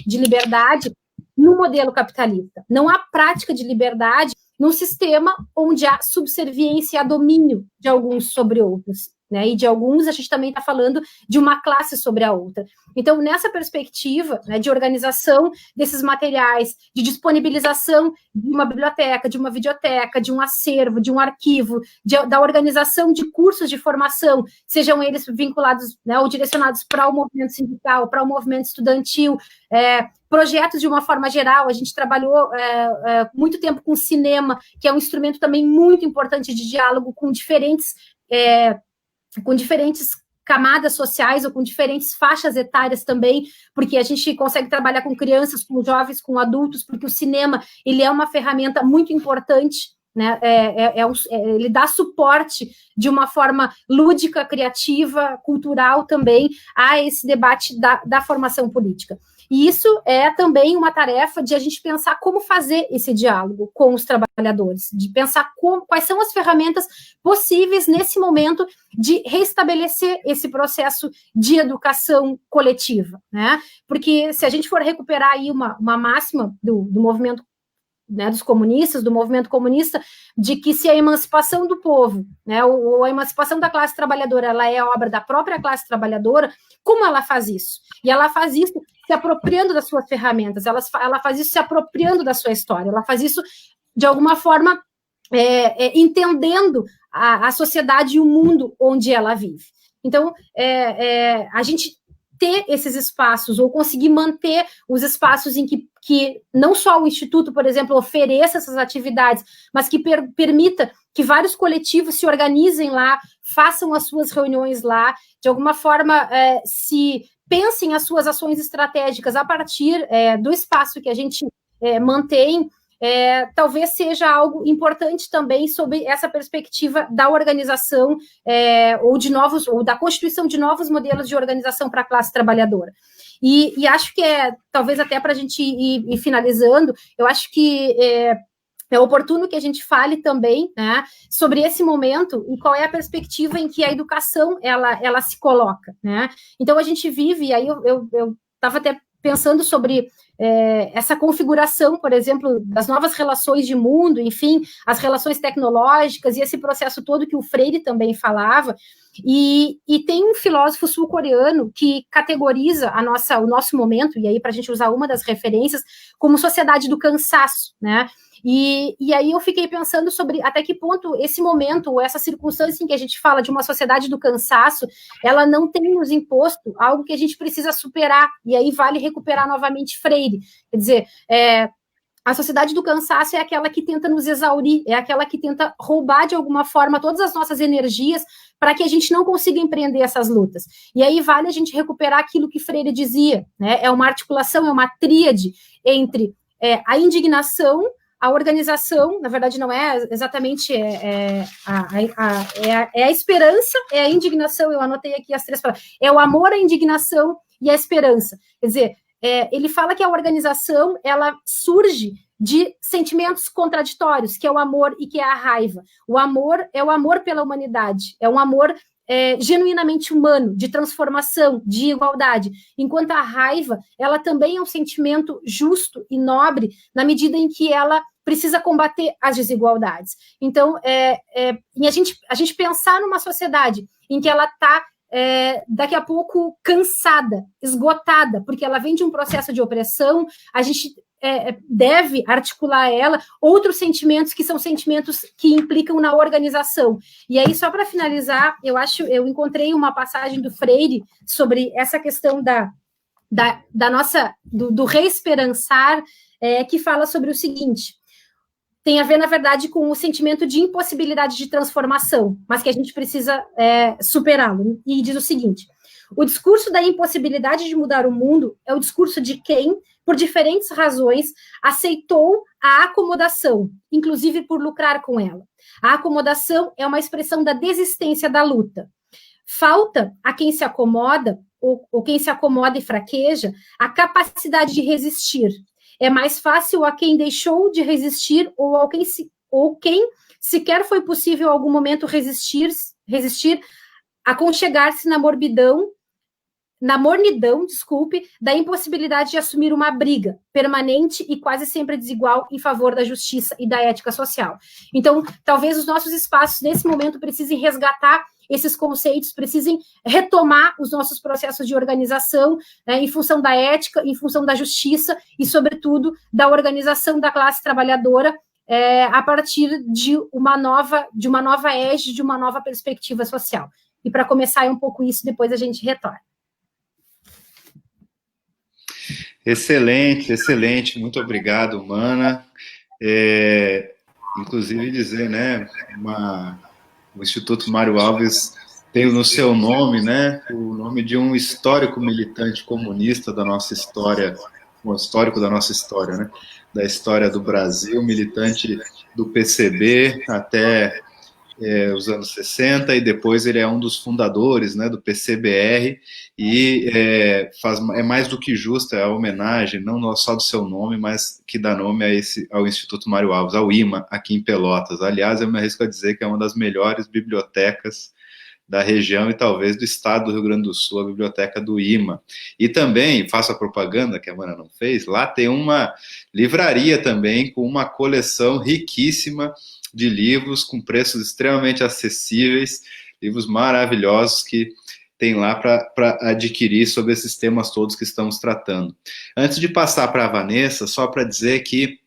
de liberdade no modelo capitalista. Não há prática de liberdade num sistema onde há subserviência e há domínio de alguns sobre outros, né? E de alguns a gente também está falando de uma classe sobre a outra. Então, nessa perspectiva, né, de organização desses materiais, de disponibilização de uma biblioteca, de uma videoteca, de um acervo, de um arquivo, da organização de cursos de formação, sejam eles vinculados, né, ou direcionados para o movimento sindical, para o movimento estudantil, projetos de uma forma geral, a gente trabalhou muito tempo com cinema, que é um instrumento também muito importante de diálogo com diferentes camadas sociais ou com diferentes faixas etárias também, porque a gente consegue trabalhar com crianças, com jovens, com adultos, porque o cinema, ele é uma ferramenta muito importante, né? Ele dá suporte de uma forma lúdica, criativa, cultural também a esse debate da formação política. E isso é também uma tarefa de a gente pensar como fazer esse diálogo com os trabalhadores, de pensar quais são as ferramentas possíveis nesse momento de restabelecer esse processo de educação coletiva, né? Porque se a gente for recuperar aí uma máxima do movimento, né, dos comunistas, do movimento comunista, de que se a emancipação do povo, né, ou a emancipação da classe trabalhadora, ela é obra da própria classe trabalhadora, como ela faz isso? E ela faz isso se apropriando das suas ferramentas, ela faz isso se apropriando da sua história, ela faz isso, de alguma forma, entendendo a sociedade e o mundo onde ela vive. Então, a gente ter esses espaços, ou conseguir manter os espaços em que não só o Instituto, por exemplo, ofereça essas atividades, mas que permita que vários coletivos se organizem lá, façam as suas reuniões lá, de alguma forma se pensem as suas ações estratégicas a partir do espaço que a gente mantém, talvez seja algo importante também sob essa perspectiva da organização ou da constituição de novos modelos de organização para a classe trabalhadora. E acho que talvez até para a gente ir finalizando, eu acho que é oportuno que a gente fale também, né, sobre esse momento e qual é a perspectiva em que a educação ela se coloca, né? Então a gente vive, e aí eu estava até pensando sobre essa configuração, por exemplo, das novas relações de mundo, enfim, as relações tecnológicas e esse processo todo que o Freire também falava. E tem um filósofo sul-coreano que categoriza o nosso momento, e aí para a gente usar uma das referências, como sociedade do cansaço, né? E aí eu fiquei pensando sobre até que ponto esse momento, essa circunstância em que a gente fala de uma sociedade do cansaço, ela não tem nos imposto algo que a gente precisa superar, e aí vale recuperar novamente Freire. Quer dizer, a sociedade do cansaço é aquela que tenta nos exaurir, é aquela que tenta roubar de alguma forma todas as nossas energias para que a gente não consiga empreender essas lutas. E aí vale a gente recuperar aquilo que Freire dizia, né? É uma articulação, é uma tríade entre a indignação, a organização, na verdade não é exatamente a esperança, é a indignação, eu anotei aqui as 3 palavras, é o amor, a indignação e a esperança. Quer dizer, ele fala que a organização, ela surge de sentimentos contraditórios, que é o amor e que é a raiva. O amor é o amor pela humanidade, é um amor genuinamente humano, de transformação, de igualdade, enquanto a raiva, ela também é um sentimento justo e nobre, na medida em que ela precisa combater as desigualdades. Então, a gente pensar numa sociedade em que ela está daqui a pouco cansada, esgotada, porque ela vem de um processo de opressão, a gente deve articular ela outros sentimentos que são sentimentos que implicam na organização. E aí, só para finalizar, eu encontrei uma passagem do Freire sobre essa questão do reesperançar, que fala sobre o seguinte: tem a ver, na verdade, com o sentimento de impossibilidade de transformação, mas que a gente precisa superá-lo. E diz o seguinte: o discurso da impossibilidade de mudar o mundo é o discurso de quem, por diferentes razões, aceitou a acomodação, inclusive por lucrar com ela. A acomodação é uma expressão da desistência da luta. Falta a quem se acomoda, ou quem se acomoda e fraqueja, a capacidade de resistir. É mais fácil a quem deixou de resistir ou quem sequer foi possível em algum momento resistir, aconchegar-se na mornidão, da impossibilidade de assumir uma briga permanente e quase sempre desigual em favor da justiça e da ética social. Então, talvez os nossos espaços, nesse momento, precisem resgatar esses conceitos, precisem retomar os nossos processos de organização, né, em função da ética, em função da justiça e, sobretudo, da organização da classe trabalhadora a partir de uma nova égide, de uma nova perspectiva social. E para começar um pouco isso, depois a gente retorna. Excelente, excelente. Muito obrigado, Mana. Inclusive dizer, né, o Instituto Mário Alves tem no seu nome, né, o nome de um histórico militante comunista da nossa história, um histórico da nossa história, né, da história do Brasil, militante do PCB até os anos 60, e depois ele é um dos fundadores, né, do PCBR, e é mais do que justa a homenagem, não só do seu nome, mas que dá nome ao Instituto Mário Alves, ao IMA, aqui em Pelotas. Aliás, eu me arrisco a dizer que é uma das melhores bibliotecas da região e talvez do estado do Rio Grande do Sul, a biblioteca do IMA. E também, faço a propaganda que a Mana não fez, lá tem uma livraria também com uma coleção riquíssima de livros com preços extremamente acessíveis, livros maravilhosos que tem lá para adquirir sobre esses temas todos que estamos tratando. Antes de passar para a Vanessa, só para dizer que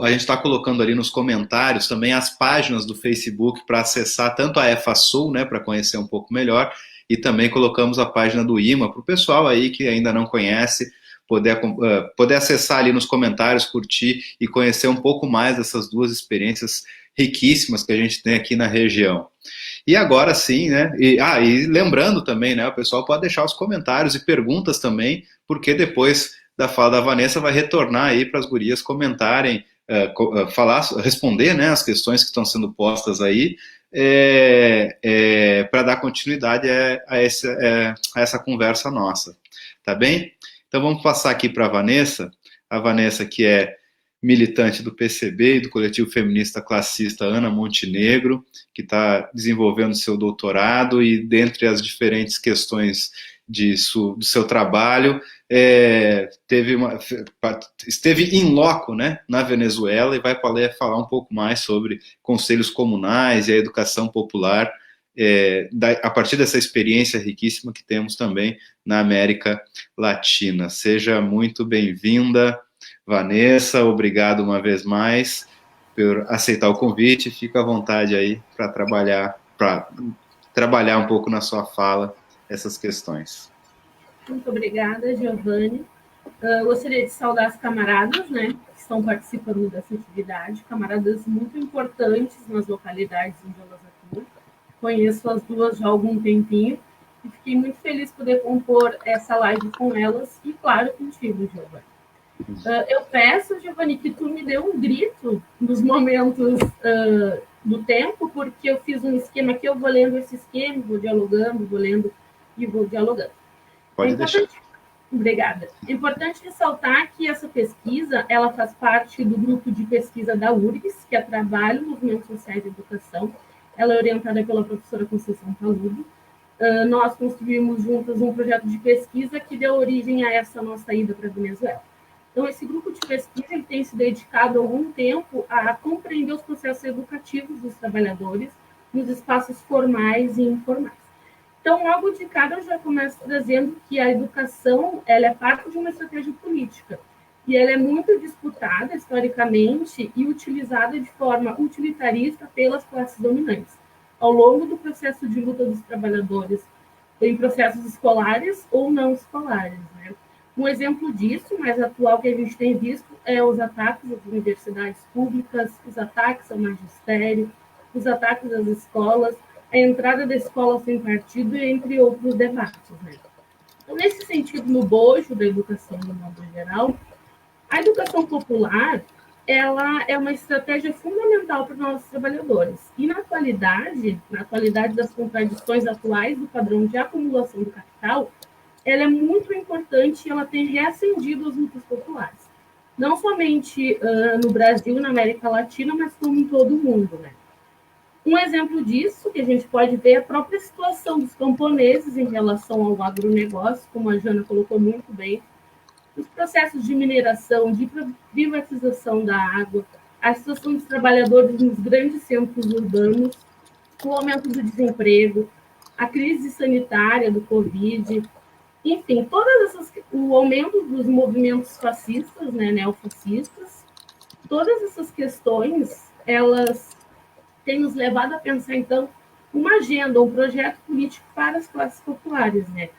a gente está colocando ali nos comentários também as páginas do Facebook para acessar tanto a EFASul, né, para conhecer um pouco melhor, e também colocamos a página do IMA para o pessoal aí que ainda não conhece, poder acessar ali nos comentários, curtir e conhecer um pouco mais dessas duas experiências riquíssimas que a gente tem aqui na região. E agora sim, né, e lembrando também, né, o pessoal pode deixar os comentários e perguntas também, porque depois da fala da Vanessa vai retornar aí para as gurias comentarem, responder, né, as questões que estão sendo postas aí, para dar continuidade a essa conversa nossa, tá bem? Então vamos passar aqui para a Vanessa que é militante do PCB e do coletivo feminista classista Ana Montenegro, que está desenvolvendo seu doutorado e dentre as diferentes questões do seu trabalho, esteve in loco, né, na Venezuela, e vai poder falar um pouco mais sobre conselhos comunais e a educação popular, a partir dessa experiência riquíssima que temos também na América Latina. Seja muito bem-vinda, Vanessa, obrigado uma vez mais por aceitar o convite. Fica à vontade aí para trabalhar um pouco na sua fala essas questões. Muito obrigada, Giovanni. Gostaria de saudar as camaradas, né, que estão participando dessa atividade, camaradas muito importantes nas localidades onde elas atuam. Conheço as duas já há algum tempinho e fiquei muito feliz de poder compor essa live com elas e, claro, contigo, Giovanni. Eu peço, Giovanni, que tu me dê um grito nos momentos do tempo, porque eu fiz um esquema aqui, eu vou lendo esse esquema, vou dialogando, vou lendo e vou dialogando. Pode deixar. Obrigada. É importante ressaltar que essa pesquisa, ela faz parte do grupo de pesquisa da URGS, que é Trabalho, Movimentos Sociais e Educação. Ela é orientada pela professora Conceição Paludo. Nós construímos juntas um projeto de pesquisa que deu origem a essa nossa ida para a Venezuela. Então, esse grupo de pesquisa ele tem se dedicado há algum tempo a compreender os processos educativos dos trabalhadores nos espaços formais e informais. Então, logo de cara, eu já começo trazendo que a educação ela é parte de uma estratégia política e ela é muito disputada historicamente e utilizada de forma utilitarista pelas classes dominantes ao longo do processo de luta dos trabalhadores em processos escolares ou não escolares, né? Um exemplo disso, mais atual que a gente tem visto, é os ataques às universidades públicas, os ataques ao magistério, os ataques às escolas, a entrada da escola sem partido, entre outros debates, né? Então, nesse sentido, no bojo da educação, de modo geral, a educação popular ela é uma estratégia fundamental para os nossos trabalhadores. E, na atualidade das contradições atuais do padrão de acumulação do capital, ela é muito importante e ela tem reacendido as lutas populares. Não somente no Brasil, na América Latina, mas como em todo o mundo, né? Um exemplo disso, que a gente pode ver, é a própria situação dos camponeses em relação ao agronegócio, como a Jana colocou muito bem, os processos de mineração, de privatização da água, a situação dos trabalhadores nos grandes centros urbanos, o aumento do desemprego, a crise sanitária do Covid, enfim, o aumento dos movimentos fascistas, né, neofascistas, todas essas questões, elas têm nos levado a pensar, então, uma agenda, um projeto político para as classes populares, né?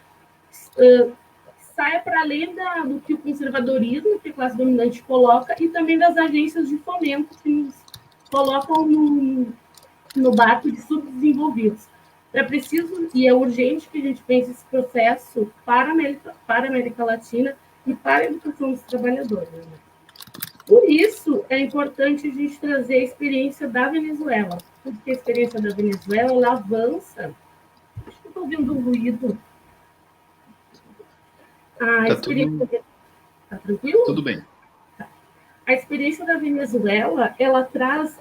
Saia para além do que o conservadorismo, que a classe dominante coloca, e também das agências de fomento que nos colocam no barco de subdesenvolvidos. É preciso e é urgente que a gente pense esse processo para a América Latina e para a educação dos trabalhadores, né? Por isso, é importante a gente trazer a experiência da Venezuela, porque a experiência da Venezuela ela avança. Acho que estou ouvindo um ruído. Tá tranquilo? Tudo bem. Tá. A experiência da Venezuela, ela traz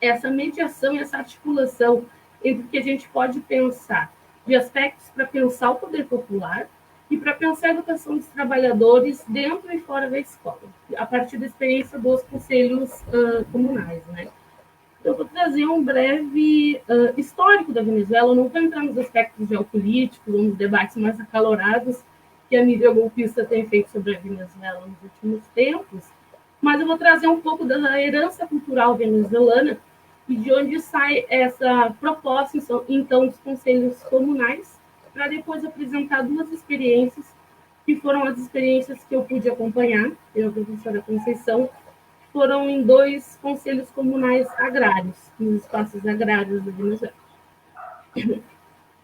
essa mediação, essa articulação entre o que a gente pode pensar de aspectos para pensar o poder popular e para pensar a educação dos trabalhadores dentro e fora da escola, a partir da experiência dos conselhos comunais, né? Eu vou trazer um breve histórico da Venezuela, eu não vou entrar nos aspectos geopolíticos ou nos debates mais acalorados que a mídia golpista tem feito sobre a Venezuela nos últimos tempos, mas eu vou trazer um pouco da herança cultural venezuelana e de onde sai essa proposta, então, dos conselhos comunais, para depois apresentar duas experiências, que foram as experiências que eu pude acompanhar, eu, a professora Conceição, foram em 2 conselhos comunais agrários, nos espaços agrários da Venezuela.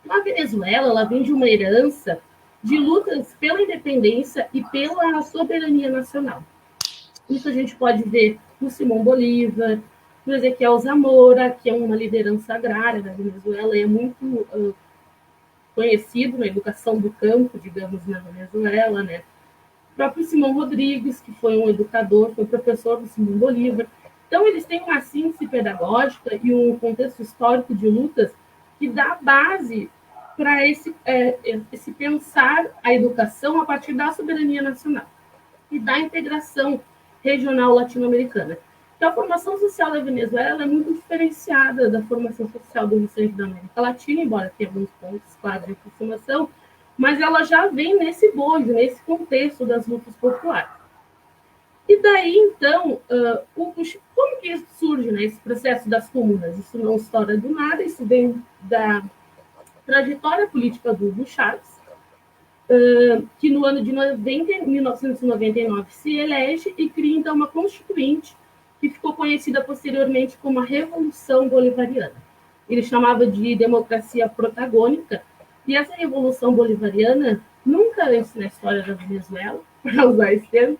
A Venezuela, ela vem de uma herança de lutas pela independência e pela soberania nacional. Isso a gente pode ver no Simão Bolívar, no Ezequiel Zamora, que é uma liderança agrária da Venezuela, e é muito conhecido na educação do campo, digamos, na Venezuela, né? O próprio Simão Rodrigues, que foi um educador, foi professor do Simão Bolívar. Então, eles têm uma síntese pedagógica e um contexto histórico de lutas que dá base para esse pensar a educação a partir da soberania nacional e da integração regional latino-americana. Então, a formação social da Venezuela é muito diferenciada da formação social do restante da América Latina, embora tenha alguns pontos claros de aproximação, mas ela já vem nesse bojo, nesse contexto das lutas populares. E daí, então, como que surge, né, esse processo das comunas? Isso não estoura do nada, isso vem da trajetória política do Hugo Chávez, que no ano de 1999 se elege e cria, então, uma constituinte que ficou conhecida posteriormente como a Revolução Bolivariana. Ele chamava de democracia protagônica, e essa Revolução Bolivariana, nunca antes na história da Venezuela, para usar esse termo,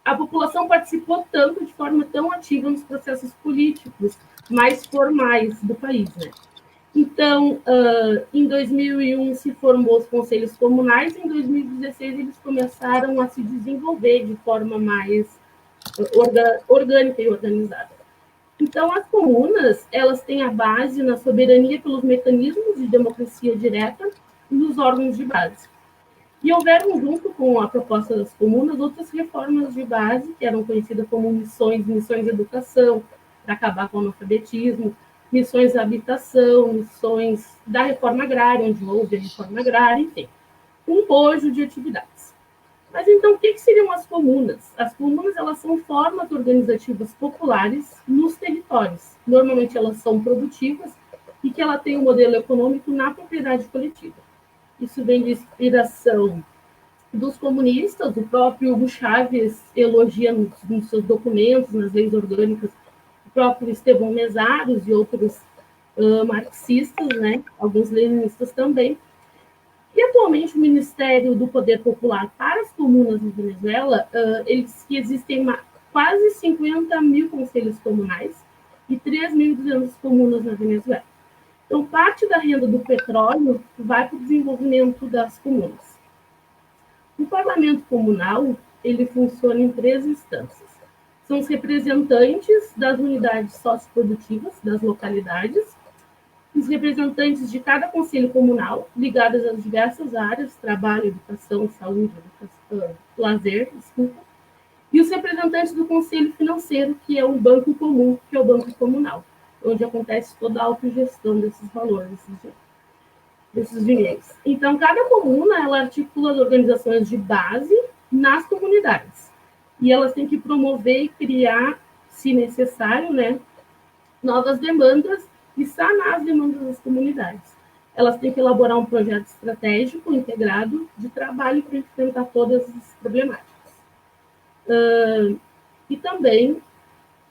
a população participou tanto, de forma tão ativa, nos processos políticos mais formais do país, né? Então, em 2001 se formou os conselhos comunais, em 2016 eles começaram a se desenvolver de forma mais orgânica e organizada. Então, as comunas, elas têm a base na soberania pelos mecanismos de democracia direta nos órgãos de base. E houveram, junto com a proposta das comunas, outras reformas de base, que eram conhecidas como missões de educação, para acabar com o analfabetismo, missões de habitação, missões da reforma agrária, onde houve a reforma agrária, enfim, um bojo de atividades. Mas então, o que seriam as comunas? As comunas, elas são formas organizativas populares nos territórios. Normalmente elas são produtivas e que ela tem um modelo econômico na propriedade coletiva. Isso vem de inspiração dos comunistas, o próprio Hugo Chávez elogia nos seus documentos, nas leis orgânicas, o próprio Estevão Mesaros e outros marxistas, né? Alguns leninistas também. E atualmente o Ministério do Poder Popular para as Comunas na Venezuela, ele diz que existem quase 50 mil conselhos comunais e 3.200 comunas na Venezuela. Então, parte da renda do petróleo vai para o desenvolvimento das comunas. O parlamento comunal, ele funciona em 3 instâncias. São os representantes das unidades socioprodutivas das localidades, os representantes de cada conselho comunal, ligados às diversas áreas, trabalho, educação, saúde, lazer, e os representantes do conselho financeiro, que é o banco comum, que é o banco comunal, onde acontece toda a autogestão desses valores, desses dinheiros. Então, cada comuna, ela articula as organizações de base nas comunidades. E elas têm que promover e criar, se necessário, né, novas demandas e sanar as demandas das comunidades. Elas têm que elaborar um projeto estratégico integrado de trabalho para enfrentar todas as problemáticas. E também,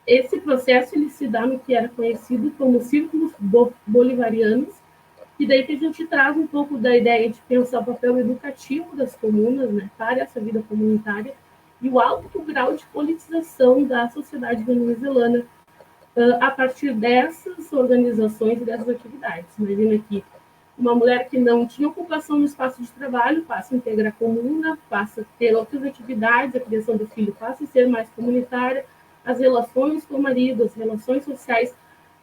esse processo ele se dá no que era conhecido como círculos bolivarianos, e daí que a gente traz um pouco da ideia de pensar o papel educativo das comunas, né, para essa vida comunitária, e o alto grau de politização da sociedade venezuelana a partir dessas organizações e dessas atividades. Imagina que uma mulher que não tinha ocupação no espaço de trabalho passa a integrar a comuna, passa a ter outras atividades, a criação do filho passa a ser mais comunitária, as relações com o marido, as relações sociais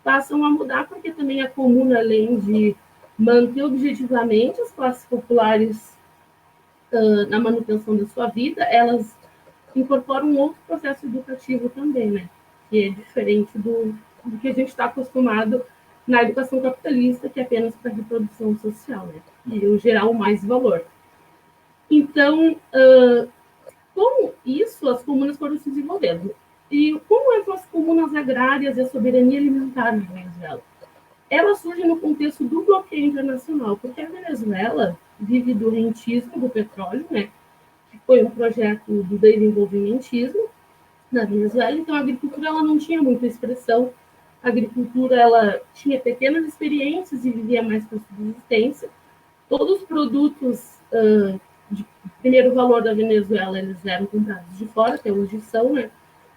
passam a mudar, porque também a comuna, além de manter objetivamente as classes populares na manutenção da sua vida, elas incorporam um outro processo educativo também, né? Que é diferente do que a gente está acostumado na educação capitalista, que é apenas para reprodução social, né? E gerar mais valor. Então, com isso, as comunas foram se desenvolvendo. E como entram as comunas agrárias e a soberania alimentar na Venezuela? Ela surge no contexto do bloqueio internacional, porque a Venezuela vive do rentismo do petróleo, né? Que foi um projeto do desenvolvimentismo na Venezuela. Então, a agricultura ela não tinha muita expressão. A agricultura ela tinha pequenas experiências e vivia mais por subsistência. Todos os produtos de primeiro valor da Venezuela eles eram comprados de fora, até hoje são, né?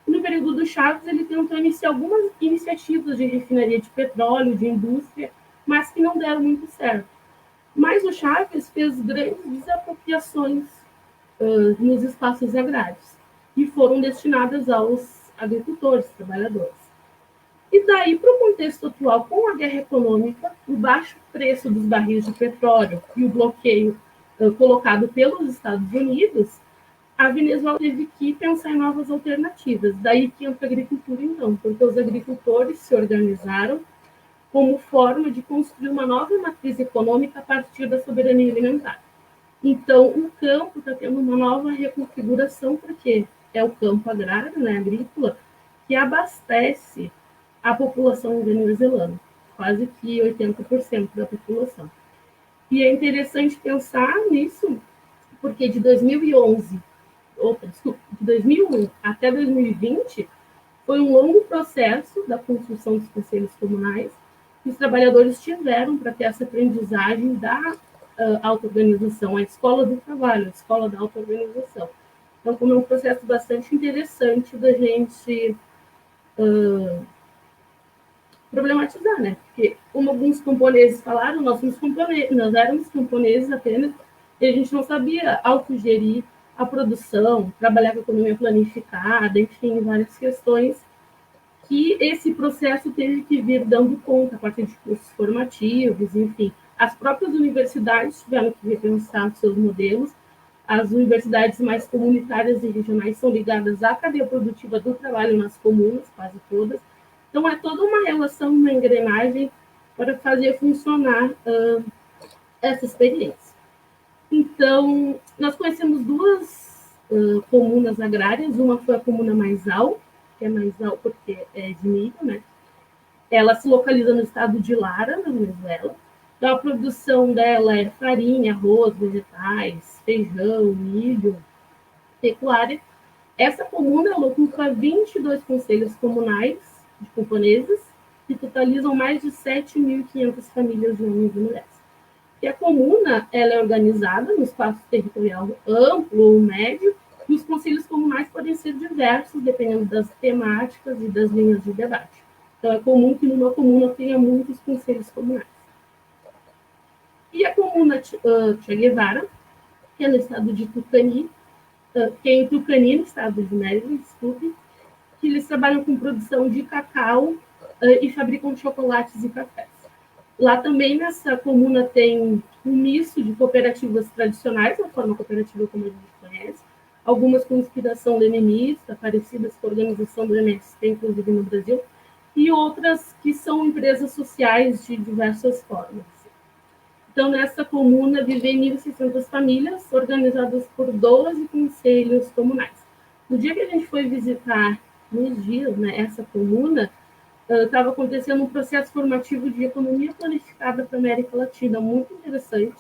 No período do Chávez, ele tentou iniciar algumas iniciativas de refinaria de petróleo, de indústria, mas que não deram muito certo. Mas o Chávez fez grandes desapropriações nos espaços agrários, que foram destinadas aos agricultores, trabalhadores. E daí, para o contexto atual, com a guerra econômica, o baixo preço dos barris de petróleo e o bloqueio colocado pelos Estados Unidos, a Venezuela teve que pensar em novas alternativas. Daí que entra a agricultura, então, porque os agricultores se organizaram como forma de construir uma nova matriz econômica a partir da soberania alimentar. Então, o campo está tendo uma nova reconfiguração, porque é o campo agrário, né, agrícola, que abastece a população venezuelana, quase que 80% da população. E é interessante pensar nisso, porque de 2011, de 2001 até 2020, foi um longo processo da construção dos conselhos comunais, que os trabalhadores tiveram para ter essa aprendizagem da auto-organização, a escola do trabalho, a escola da auto-organização. Então, como é um processo bastante interessante da gente problematizar, né? Porque, como alguns camponeses falaram, nós éramos camponeses apenas, e a gente não sabia autogerir a produção, trabalhar com a economia planificada, enfim, várias questões que esse processo teve que vir dando conta, a partir de cursos formativos, enfim. As próprias universidades tiveram que repensar seus modelos. As universidades mais comunitárias e regionais são ligadas à cadeia produtiva do trabalho nas comunas, quase todas. Então, é toda uma relação, uma engrenagem para fazer funcionar essa experiência. Então, nós conhecemos duas comunas agrárias. Uma foi a comuna Maizal, que é Maizal porque é de milho, né? Ela se localiza no estado de Lara, na Venezuela. Então, a produção dela é farinha, arroz, vegetais, feijão, milho, pecuária. Essa comuna ocupa 22 conselhos comunais de camponeses, que totalizam mais de 7.500 famílias de homens e mulheres. E a comuna ela é organizada no espaço territorial amplo ou médio, e os conselhos comunais podem ser diversos, dependendo das temáticas e das linhas de debate. Então, é comum que numa comuna tenha muitos conselhos comunais. E a comuna Che Guevara, que é no estado de Tucani, que é em Tucani, no estado de Maryland, desculpe, que eles trabalham com produção de cacau e fabricam chocolates e cafés. Lá também, nessa comuna, tem um misto de cooperativas tradicionais, a forma cooperativa como a gente conhece, algumas com inspiração leninista, parecidas com a organização do MST, inclusive no Brasil, e outras que são empresas sociais de diversas formas. Então, nessa comuna vivem 1.600 famílias, organizadas por 12 conselhos comunais. No dia que a gente foi visitar, nos dias, né, essa comuna, estava acontecendo um processo formativo de economia planificada para a América Latina, muito interessante.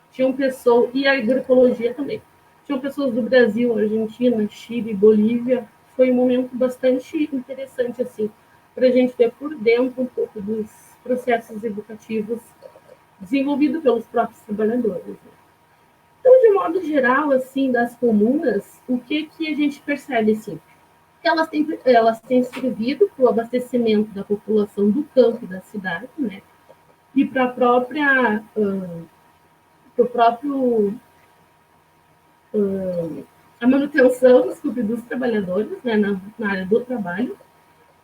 Tinham pessoas, e a agroecologia também. Tinham pessoas do Brasil, Argentina, Chile, Bolívia. Foi um momento bastante interessante, assim, para a gente ver por dentro um pouco dos processos educativos desenvolvidos pelos próprios trabalhadores. Então, de modo geral, assim, das comunas, o que a gente percebe, assim? Elas têm servido para o abastecimento da população do campo e da cidade, né? E para a própria, a manutenção, dos trabalhadores, né, na área do trabalho.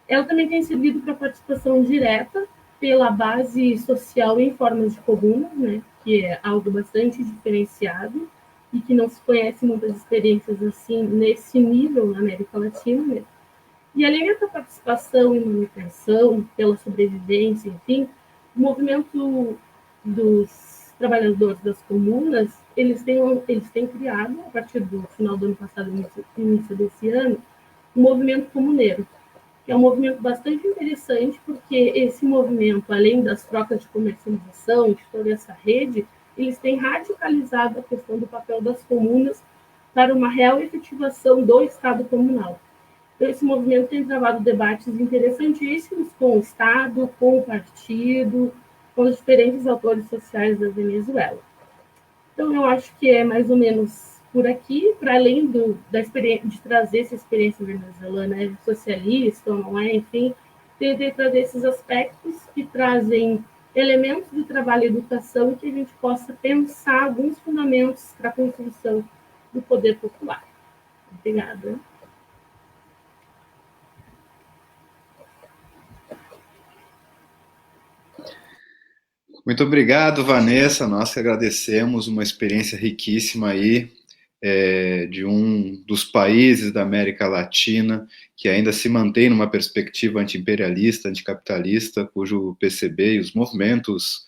Ela também tem servido para a participação direta pela base social em formas de comunas, né, que é algo bastante diferenciado e que não se conhece muitas experiências assim nesse nível na América Latina, né? E além dessa participação e manutenção, pela sobrevivência, enfim, o movimento dos trabalhadores das comunas, eles têm criado, a partir do final do ano passado, início desse ano, o movimento comuneiro, que é um movimento bastante interessante, porque esse movimento, além das trocas de comercialização, de toda essa rede, eles têm radicalizado a questão do papel das comunas para uma real efetivação do Estado comunal. Então, esse movimento tem travado debates interessantíssimos com o Estado, com o partido, com os diferentes atores sociais da Venezuela. Então, eu acho que é mais ou menos por aqui, para além da experiência, de trazer essa experiência venezuelana, socialista ou não é, enfim, tentei trazer esses aspectos que trazem elementos de trabalho e educação que a gente possa pensar alguns fundamentos para a construção do poder popular. Obrigada. Muito obrigado, Vanessa. Nós que agradecemos, uma experiência riquíssima aí, de um dos países da América Latina que ainda se mantém numa perspectiva anti-imperialista, anticapitalista, cujo PCB e os movimentos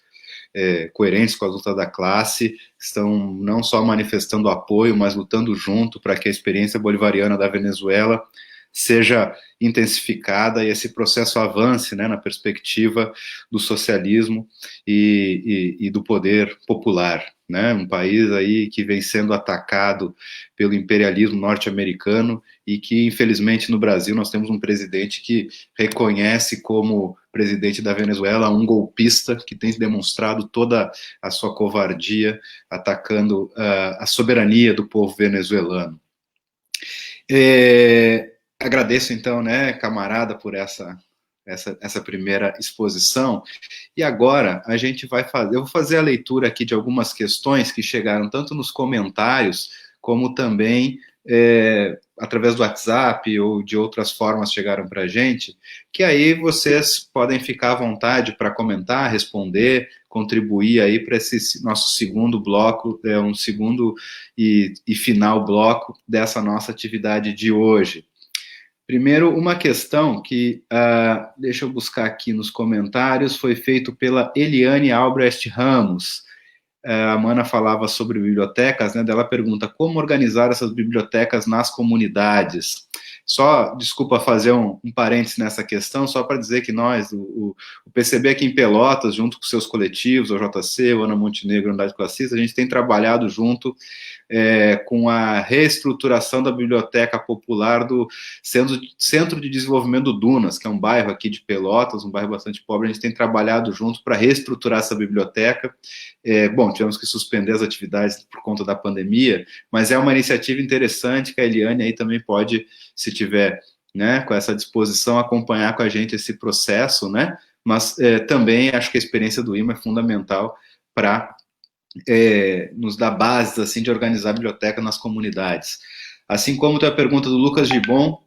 coerentes com a luta da classe estão não só manifestando apoio, mas lutando junto para que a experiência bolivariana da Venezuela seja intensificada e esse processo avance, né, na perspectiva do socialismo e do poder popular, né, um país aí que vem sendo atacado pelo imperialismo norte-americano e que, infelizmente, no Brasil nós temos um presidente que reconhece como presidente da Venezuela um golpista que tem demonstrado toda a sua covardia atacando a soberania do povo venezuelano. Agradeço então, né, camarada, por essa primeira exposição. E agora a gente vai fazer, eu vou fazer a leitura aqui de algumas questões que chegaram tanto nos comentários como também através do WhatsApp ou de outras formas chegaram para a gente, que aí vocês podem ficar à vontade para comentar, responder, contribuir aí para esse nosso segundo bloco, um segundo e final bloco dessa nossa atividade de hoje. Primeiro, uma questão que, deixa eu buscar aqui nos comentários, foi feito pela Eliane Albrecht Ramos. A Mana falava sobre bibliotecas, né? Ela pergunta como organizar essas bibliotecas nas comunidades. Só, desculpa fazer um parênteses nessa questão, só para dizer que nós, o PCB aqui em Pelotas, junto com seus coletivos, o JC, o Ana Montenegro, a Unidade Classista, a gente tem trabalhado junto com a reestruturação da biblioteca popular do Centro de Desenvolvimento do Dunas, que é um bairro aqui de Pelotas, um bairro bastante pobre. A gente tem trabalhado junto para reestruturar essa biblioteca. Bom, tivemos que suspender as atividades por conta da pandemia, mas é uma iniciativa interessante que a Eliane aí também pode, se tiver, né, com essa disposição, acompanhar com a gente esse processo, né? Mas também acho que a experiência do IMA é fundamental para nos dar bases assim, de organizar a biblioteca nas comunidades. Assim como tem a pergunta do Lucas Gibon,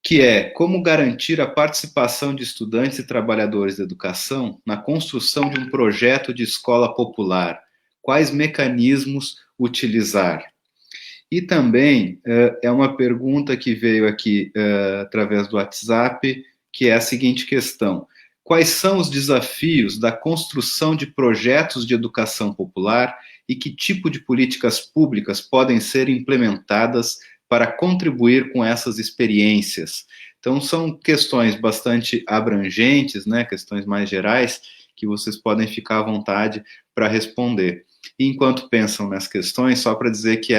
que é como garantir a participação de estudantes e trabalhadores da educação na construção de um projeto de escola popular? Quais mecanismos utilizar? E também é uma pergunta que veio aqui através do WhatsApp, que é a seguinte questão: quais são os desafios da construção de projetos de educação popular e que tipo de políticas públicas podem ser implementadas para contribuir com essas experiências? Então, são questões bastante abrangentes, né, questões mais gerais, que vocês podem ficar à vontade para responder. E enquanto pensam nas questões, só para dizer que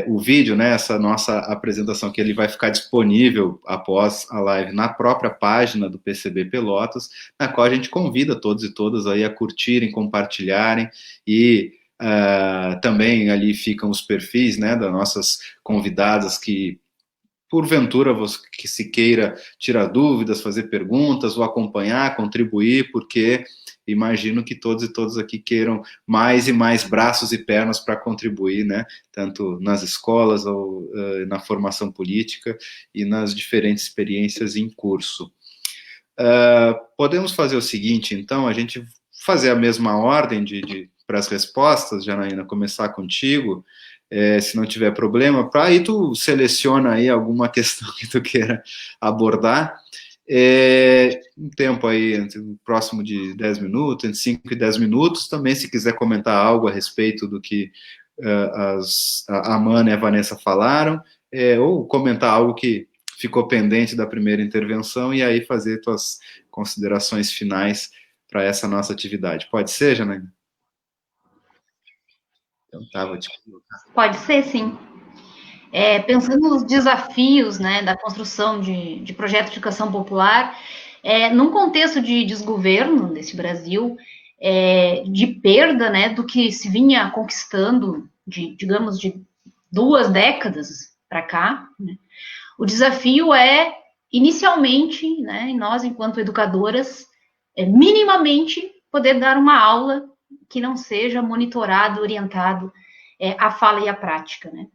o vídeo, né, essa nossa apresentação aqui, ele vai ficar disponível após a live na própria página do PCB Pelotas, na qual a gente convida todos e todas aí a curtirem, compartilharem e também ali ficam os perfis, né, das nossas convidadas que, porventura, que se queira tirar dúvidas, fazer perguntas ou acompanhar, contribuir, porque imagino que todos e todas aqui queiram mais e mais braços e pernas para contribuir, né, tanto nas escolas ou na formação política e nas diferentes experiências em curso. Podemos fazer o seguinte, então, a gente fazer a mesma ordem para as respostas, Janaína, começar contigo, se não tiver problema, para aí tu seleciona aí alguma questão que tu queira abordar, um tempo aí próximo de 10 minutos, entre 5 e 10 minutos, também se quiser comentar algo a respeito do que a Mana e a Vanessa falaram, ou comentar algo que ficou pendente da primeira intervenção, e aí fazer tuas considerações finais para essa nossa atividade. Pode ser, Janaína? Então tá, vou te colocar. Pode ser, sim. Pensando nos desafios, né, da construção de projetos de educação popular, num contexto de desgoverno desse Brasil, de perda, né, do que se vinha conquistando, digamos, de 2 décadas para cá, né, o desafio é, inicialmente, né, nós, enquanto educadoras, minimamente poder dar uma aula que não seja monitorado, orientado à fala e à prática, né.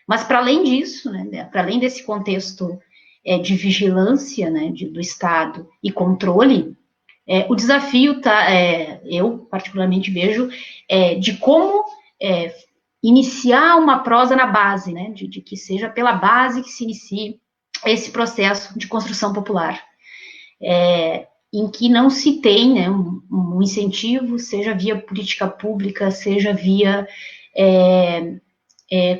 Mas, para além disso, né, para além desse contexto de vigilância, né, do Estado e controle, O desafio, eu particularmente vejo, de como iniciar uma prosa na base, né, de que seja pela base que se inicie esse processo de construção popular, em que não se tem, né, um incentivo, seja via política pública, seja via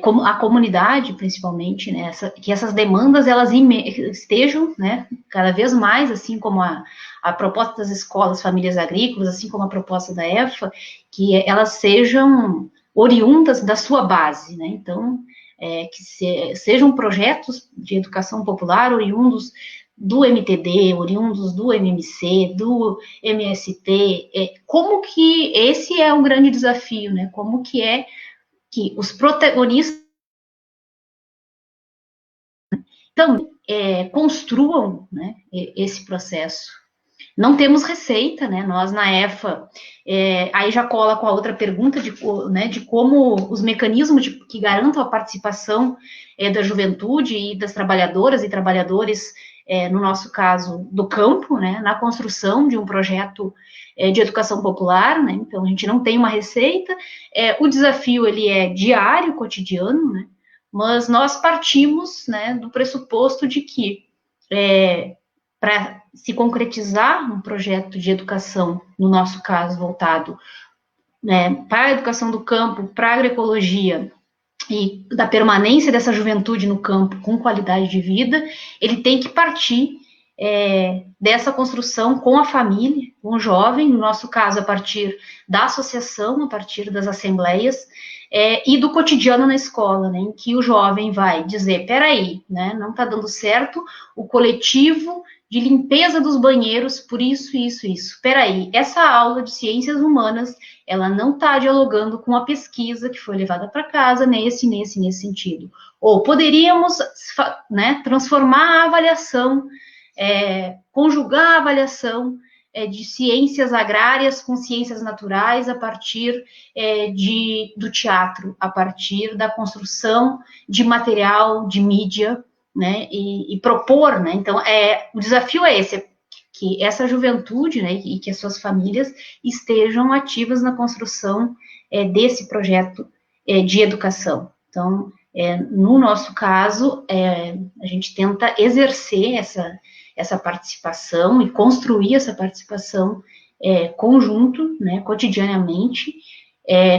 como a comunidade, principalmente, né, que essas demandas elas estejam, né, cada vez mais, assim como a proposta das escolas famílias agrícolas, assim como a proposta da EFA, que elas sejam oriundas da sua base, né, então, que sejam projetos de educação popular oriundos do MTD, oriundos do MMC, do MST, como que esse é um grande desafio, né, como que os protagonistas então, construam, né, esse processo. Não temos receita, né, nós na EFA, aí já cola com a outra pergunta de como os mecanismos que garantam a participação da juventude e das trabalhadoras e trabalhadores, no nosso caso, do campo, né, na construção de um projeto de educação popular, né, então a gente não tem uma receita, o desafio ele é diário, cotidiano, né, mas nós partimos, né, do pressuposto de que para se concretizar um projeto de educação, no nosso caso, voltado, né, para a educação do campo, para a agroecologia e da permanência dessa juventude no campo com qualidade de vida, ele tem que partir dessa construção com a família, com o jovem, no nosso caso, a partir da associação, a partir das assembleias, e do cotidiano na escola, né, em que o jovem vai dizer, peraí, né, não está dando certo o coletivo de limpeza dos banheiros por isso, peraí, essa aula de ciências humanas, ela não está dialogando com a pesquisa que foi levada para casa nesse sentido. Ou poderíamos, né, transformar a avaliação, conjugar a avaliação de ciências agrárias com ciências naturais a partir do teatro, a partir da construção de material, de mídia, né, e propor, né, então, o desafio é esse, que essa juventude, né, e que as suas famílias estejam ativas na construção desse projeto de educação. Então, no nosso caso, a gente tenta exercer essa participação e construir essa participação conjunto, né, cotidianamente.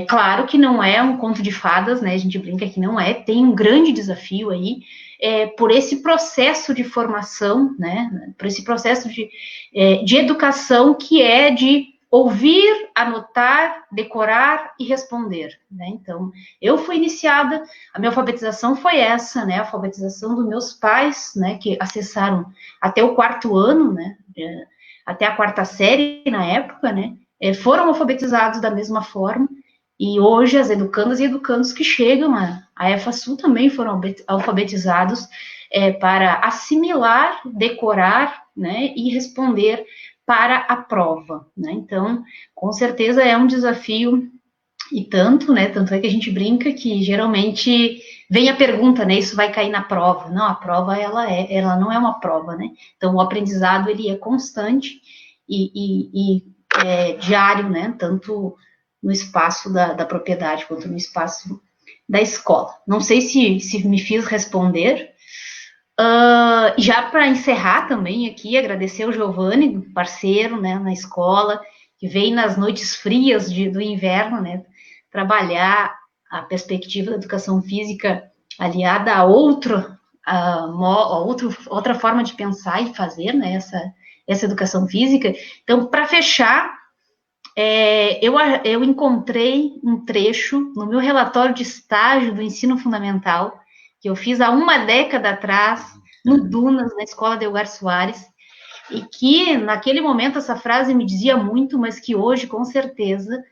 Claro que não é um conto de fadas, né, a gente brinca que não tem um grande desafio aí, por esse processo de formação, né, por esse processo de educação que é de ouvir, anotar, decorar e responder, né, então, eu fui iniciada, a minha alfabetização foi essa, né, a alfabetização dos meus pais, né, que acessaram até o 4º ano, né, até a 4ª série na época, né, foram alfabetizados da mesma forma, e hoje as educandas e educandos que chegam à EFA-Sul também foram alfabetizados para assimilar, decorar, né, e responder para a prova, né, então, com certeza é um desafio, e tanto, né, tanto é que a gente brinca que geralmente vem a pergunta, né, isso vai cair na prova, não, a prova ela não é uma prova, né, então o aprendizado ele é constante e diário, né, tanto no espaço da propriedade quanto no espaço da escola. Não sei se me fiz responder. Já para encerrar também aqui, agradecer ao Giovanni, parceiro, né, na escola, que veio nas noites frias do inverno, né, trabalhar a perspectiva da educação física aliada a outra forma de pensar e fazer, né, essa educação física. Então, para fechar, eu encontrei um trecho no meu relatório de estágio do ensino fundamental, que eu fiz há uma década atrás, no Dunas, na Escola Delgar Soares, e que, naquele momento, essa frase me dizia muito, mas que hoje, com certeza,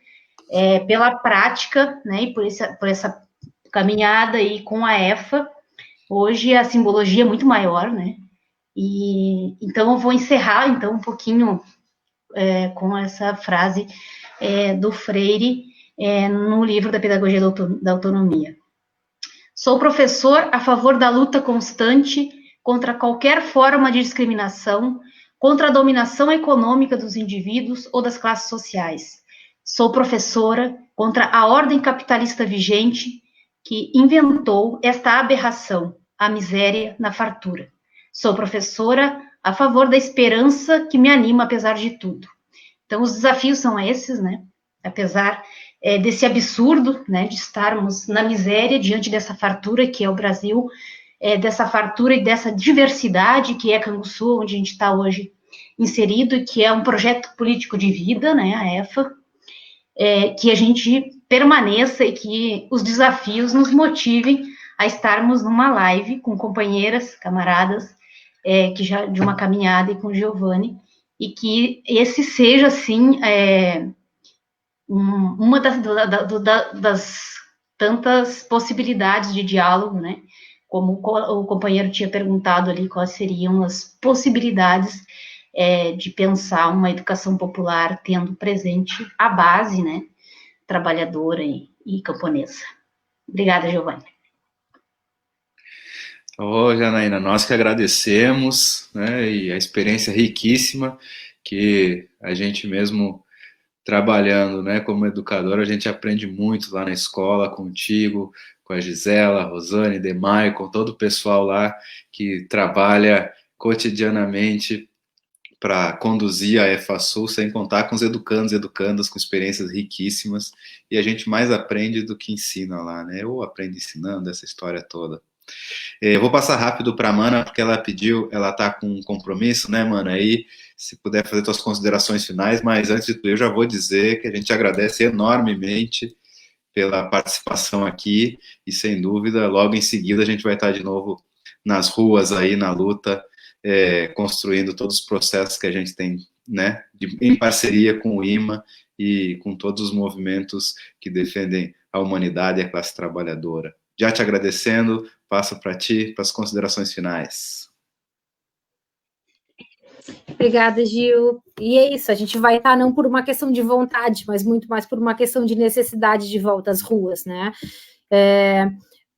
pela prática, né, e por essa caminhada aí com a EFA, hoje a simbologia é muito maior, né, e então eu vou encerrar, então, um pouquinho com essa frase do Freire no livro da Pedagogia da Autonomia. Sou professor a favor da luta constante contra qualquer forma de discriminação, contra a dominação econômica dos indivíduos ou das classes sociais. Sou professora contra a ordem capitalista vigente que inventou esta aberração, a miséria na fartura. Sou professora a favor da esperança que me anima apesar de tudo. Então, os desafios são esses, né? Apesar desse absurdo, né, de estarmos na miséria diante dessa fartura que é o Brasil, dessa fartura e dessa diversidade que é Canguçu, onde a gente está hoje inserido, e que é um projeto político de vida, né, a EFA, que a gente permaneça e que os desafios nos motivem a estarmos numa live com companheiras, camaradas, que já de uma caminhada e com o Giovanni, e que esse seja, assim, uma das tantas possibilidades de diálogo, né? Como o companheiro tinha perguntado ali, quais seriam as possibilidades de pensar uma educação popular tendo presente a base, né, trabalhadora e camponesa. Obrigada, Giovanni. Janaína, nós que agradecemos, né, e a experiência riquíssima que a gente mesmo trabalhando, né, como educador, a gente aprende muito lá na escola contigo, com a Gisela, a Rosane, Demai, com todo o pessoal lá que trabalha cotidianamente para conduzir a EFASul, sem contar com os educandos e educandas com experiências riquíssimas, e a gente mais aprende do que ensina lá, né? Ou aprende ensinando essa história toda. Eu vou passar rápido para a Mana, porque ela pediu, ela está com um compromisso, né, Mana? Aí, se puder fazer suas considerações finais, mas antes de tudo, eu já vou dizer que a gente agradece enormemente pela participação aqui, e sem dúvida, logo em seguida a gente vai estar de novo nas ruas aí, na luta, construindo todos os processos que a gente tem, né, em parceria com o IMA e com todos os movimentos que defendem a humanidade e a classe trabalhadora. Já te agradecendo, passo para ti, para as considerações finais. Obrigada, Gil. E é isso, a gente vai estar não por uma questão de vontade, mas muito mais por uma questão de necessidade de volta às ruas, né?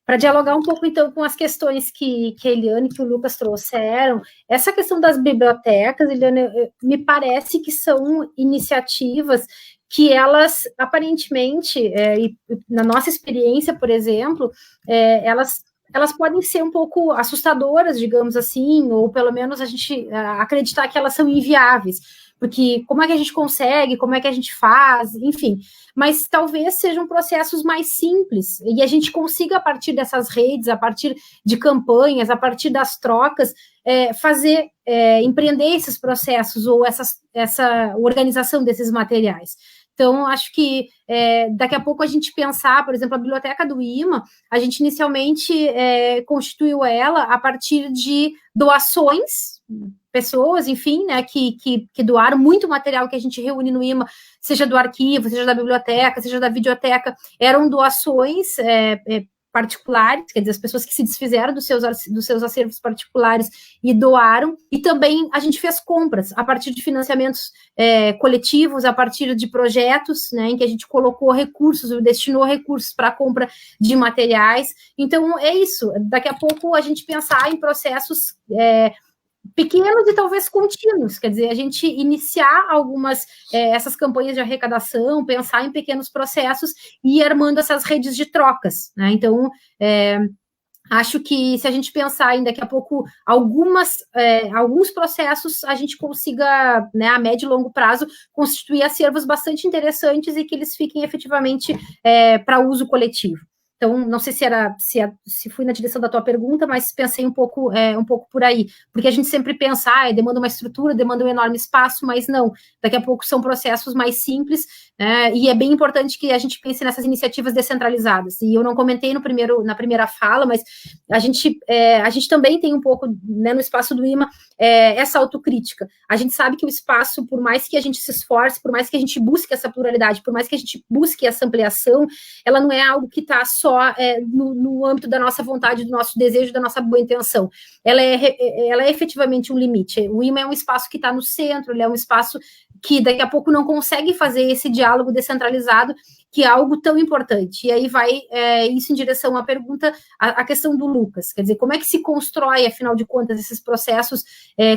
Para dialogar um pouco, então, com as questões que a Eliane e que o Lucas trouxeram, essa questão das bibliotecas, Eliane, me parece que são iniciativas que elas, aparentemente, e na nossa experiência, por exemplo, elas podem ser um pouco assustadoras, digamos assim, ou pelo menos a gente acreditar que elas são inviáveis, porque como é que a gente consegue, como é que a gente faz, enfim, mas talvez sejam processos mais simples, e a gente consiga, a partir dessas redes, a partir de campanhas, a partir das trocas, empreender esses processos, ou essa organização desses materiais. Então, acho que daqui a pouco a gente pensar, por exemplo, a biblioteca do IMA, a gente inicialmente constituiu ela a partir de doações, pessoas, enfim, né, que doaram muito material que a gente reúne no IMA, seja do arquivo, seja da biblioteca, seja da videoteca, eram doações particulares, quer dizer, as pessoas que se desfizeram dos seus acervos particulares e doaram, e também a gente fez compras a partir de financiamentos coletivos, a partir de projetos, né, em que a gente colocou recursos, destinou recursos para a compra de materiais. Então, é isso, daqui a pouco a gente pensar em processos pequenos e talvez contínuos, quer dizer, a gente iniciar essas campanhas de arrecadação, pensar em pequenos processos e ir armando essas redes de trocas, né? Então, acho que se a gente pensar em daqui a pouco alguns processos, a gente consiga, né, a médio e longo prazo, constituir acervos bastante interessantes e que eles fiquem efetivamente para uso coletivo. Então, não sei se fui na direção da tua pergunta, mas pensei um pouco por aí, porque a gente sempre pensa, demanda uma estrutura, demanda um enorme espaço, mas não, daqui a pouco são processos mais simples, né, e é bem importante que a gente pense nessas iniciativas descentralizadas, e eu não comentei na primeira fala, mas a gente também tem um pouco, né, no espaço do IMA, essa autocrítica. A gente sabe que o espaço, por mais que a gente se esforce, por mais que a gente busque essa pluralidade, por mais que a gente busque essa ampliação, ela não é algo que está só no âmbito da nossa vontade, do nosso desejo, da nossa boa intenção. Ela é efetivamente um limite. O IMA é um espaço que está no centro, ele é um espaço que daqui a pouco não consegue fazer esse diálogo descentralizado, que é algo tão importante. E aí vai isso em direção à pergunta, à questão do Lucas, quer dizer, como é que se constrói, afinal de contas, esses processos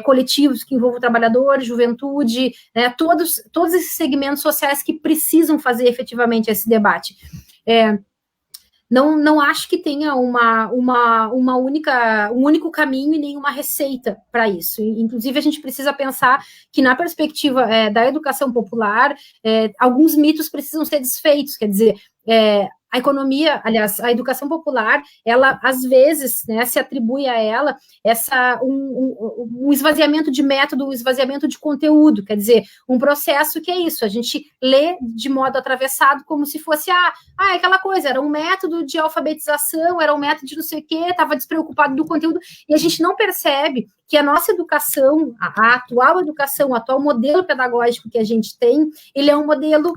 coletivos que envolvem o trabalhador, juventude, né, todos esses segmentos sociais que precisam fazer efetivamente esse debate. Não acho que tenha um único caminho e nenhuma receita para isso. Inclusive, a gente precisa pensar que, na perspectiva da educação popular, alguns mitos precisam ser desfeitos, quer dizer, a economia, aliás, a educação popular, ela, às vezes, né, se atribui a ela um esvaziamento de método, um esvaziamento de conteúdo, quer dizer, um processo que é isso, a gente lê de modo atravessado como se fosse, aquela coisa, era um método de alfabetização, era um método de não sei o quê, estava despreocupado do conteúdo, e a gente não percebe que a nossa educação, a atual educação, o atual modelo pedagógico que a gente tem, ele é um modelo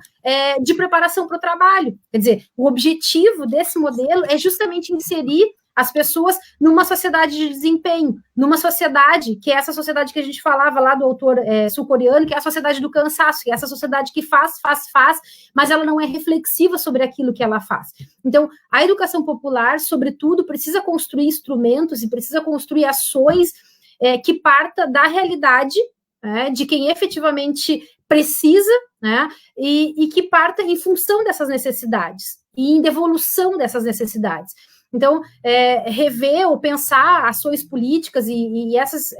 de preparação para o trabalho. Quer dizer, o objetivo desse modelo é justamente inserir as pessoas numa sociedade de desempenho, numa sociedade, que é essa sociedade que a gente falava lá do autor sul-coreano, que é a sociedade do cansaço, que é essa sociedade que faz, mas ela não é reflexiva sobre aquilo que ela faz. Então, a educação popular, sobretudo, precisa construir instrumentos e precisa construir ações que parta da realidade, de quem efetivamente precisa, né, e que parta em função dessas necessidades e em devolução dessas necessidades. Então, rever ou pensar ações políticas e essas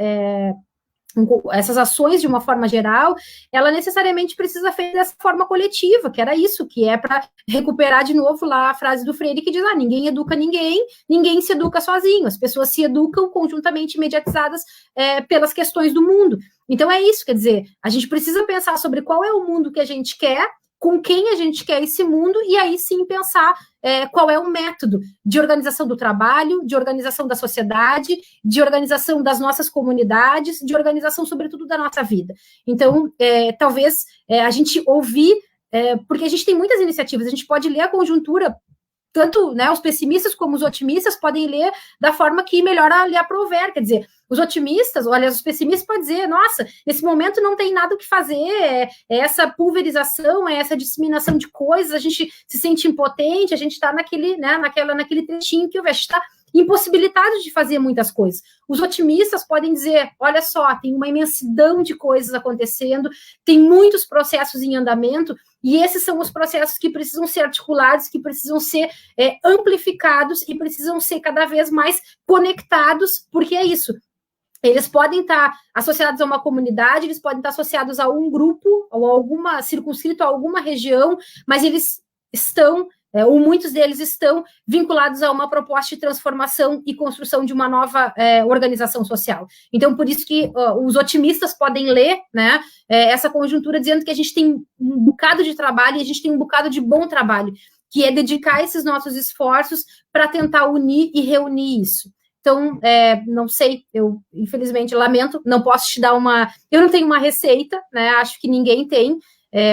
ações, de uma forma geral, ela necessariamente precisa ser feita dessa forma coletiva, que era isso, que é para recuperar de novo lá a frase do Freire que diz, ninguém educa ninguém, ninguém se educa sozinho, as pessoas se educam conjuntamente mediatizadas pelas questões do mundo. Então é isso, quer dizer, a gente precisa pensar sobre qual é o mundo que a gente quer, com quem a gente quer esse mundo, e aí sim pensar qual é o método de organização do trabalho, de organização da sociedade, de organização das nossas comunidades, de organização, sobretudo, da nossa vida. Então, talvez a gente ouvir, porque a gente tem muitas iniciativas, a gente pode ler a conjuntura, tanto, né, os pessimistas como os otimistas podem ler da forma que melhor lhe aprouver, quer dizer, os otimistas, olha, os pessimistas podem dizer, nossa, nesse momento não tem nada o que fazer, essa pulverização, essa disseminação de coisas, a gente se sente impotente, a gente está naquele trechinho que a gente está impossibilitado de fazer muitas coisas. Os otimistas podem dizer, olha só, tem uma imensidão de coisas acontecendo, tem muitos processos em andamento, e esses são os processos que precisam ser articulados, que precisam ser amplificados e precisam ser cada vez mais conectados, porque é isso. Eles podem estar associados a uma comunidade, eles podem estar associados a um grupo, ou circunscrito a alguma região, mas eles estão, ou muitos deles estão vinculados a uma proposta de transformação e construção de uma nova organização social. Então, por isso que os otimistas podem ler, né, essa conjuntura dizendo que a gente tem um bocado de trabalho e a gente tem um bocado de bom trabalho, que é dedicar esses nossos esforços para tentar unir e reunir isso. Então, não sei, eu infelizmente lamento, não posso te dar eu não tenho uma receita, né, acho que ninguém tem,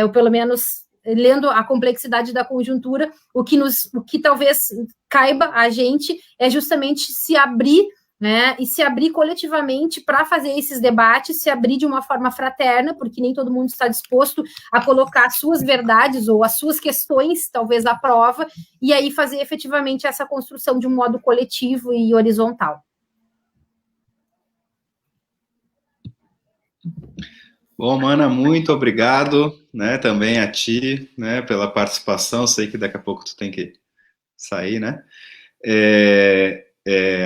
ou pelo menos lendo a complexidade da conjuntura, o que talvez caiba a gente é justamente se abrir, né, e se abrir coletivamente para fazer esses debates, se abrir de uma forma fraterna, porque nem todo mundo está disposto a colocar as suas verdades ou as suas questões, talvez, à prova, e aí fazer efetivamente essa construção de um modo coletivo e horizontal. Bom, Mana, muito obrigado, né, também a ti, né, pela participação. Sei que daqui a pouco tu tem que sair, né?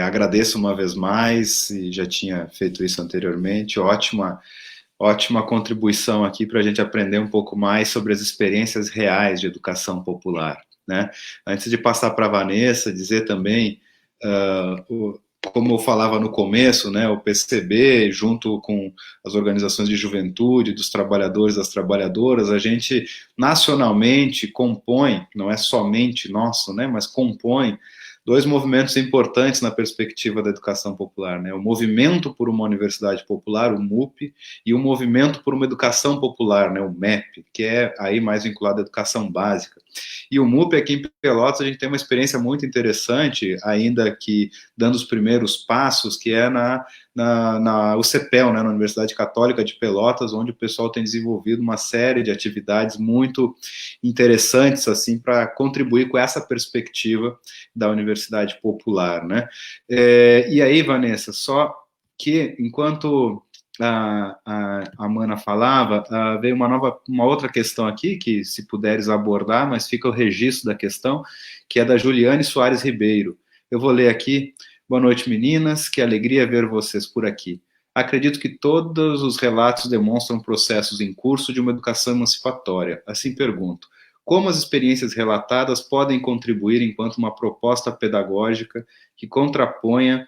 Agradeço uma vez mais, e já tinha feito isso anteriormente. Ótima contribuição aqui para a gente aprender um pouco mais sobre as experiências reais de educação popular, né? Antes de passar para a Vanessa, dizer também, como eu falava no começo, né, o PCB, junto com as organizações de juventude, dos trabalhadores, das trabalhadoras, a gente nacionalmente compõe, não é somente nosso, né, mas compõe dois movimentos importantes na perspectiva da educação popular, né? O movimento por uma universidade popular, o MUP, e o movimento por uma educação popular, né? O MEP, que é aí mais vinculado à educação básica. E o MUP aqui em Pelotas, a gente tem uma experiência muito interessante, ainda que dando os primeiros passos, que é na UCPEL, né, na Universidade Católica de Pelotas, onde o pessoal tem desenvolvido uma série de atividades muito interessantes, assim, para contribuir com essa perspectiva da universidade popular, né? E aí, Vanessa, só que enquanto a Mana falava, veio uma outra questão aqui, que se puderes abordar, mas fica o registro da questão, que é da Juliane Soares Ribeiro. Eu vou ler aqui. Boa noite, meninas, que alegria ver vocês por aqui. Acredito que todos os relatos demonstram processos em curso de uma educação emancipatória. Assim pergunto, como as experiências relatadas podem contribuir enquanto uma proposta pedagógica que contraponha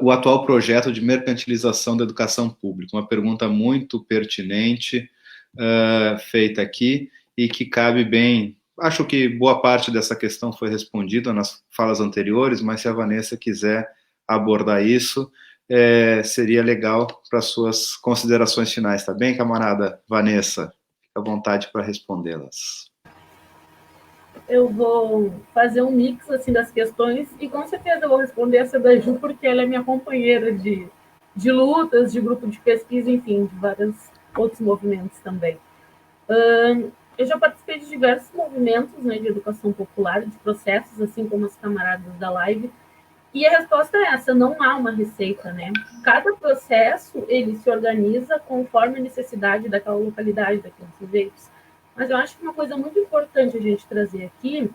o atual projeto de mercantilização da educação pública? Uma pergunta muito pertinente feita aqui e que cabe bem. Acho que boa parte dessa questão foi respondida nas falas anteriores, mas se a Vanessa quiser abordar isso, seria legal para suas considerações finais, tá bem, camarada Vanessa? Fica à vontade para respondê-las. Eu vou fazer um mix assim, das questões e com certeza eu vou responder essa da Ju, porque ela é minha companheira de lutas, de grupo de pesquisa, enfim, de vários outros movimentos também. Eu já participei de diversos movimentos, né, de educação popular, de processos, assim como os camaradas da live, e a resposta é essa: não há uma receita, né? Cada processo, ele se organiza conforme a necessidade daquela localidade, daqueles sujeitos. Mas eu acho que uma coisa muito importante a gente trazer aqui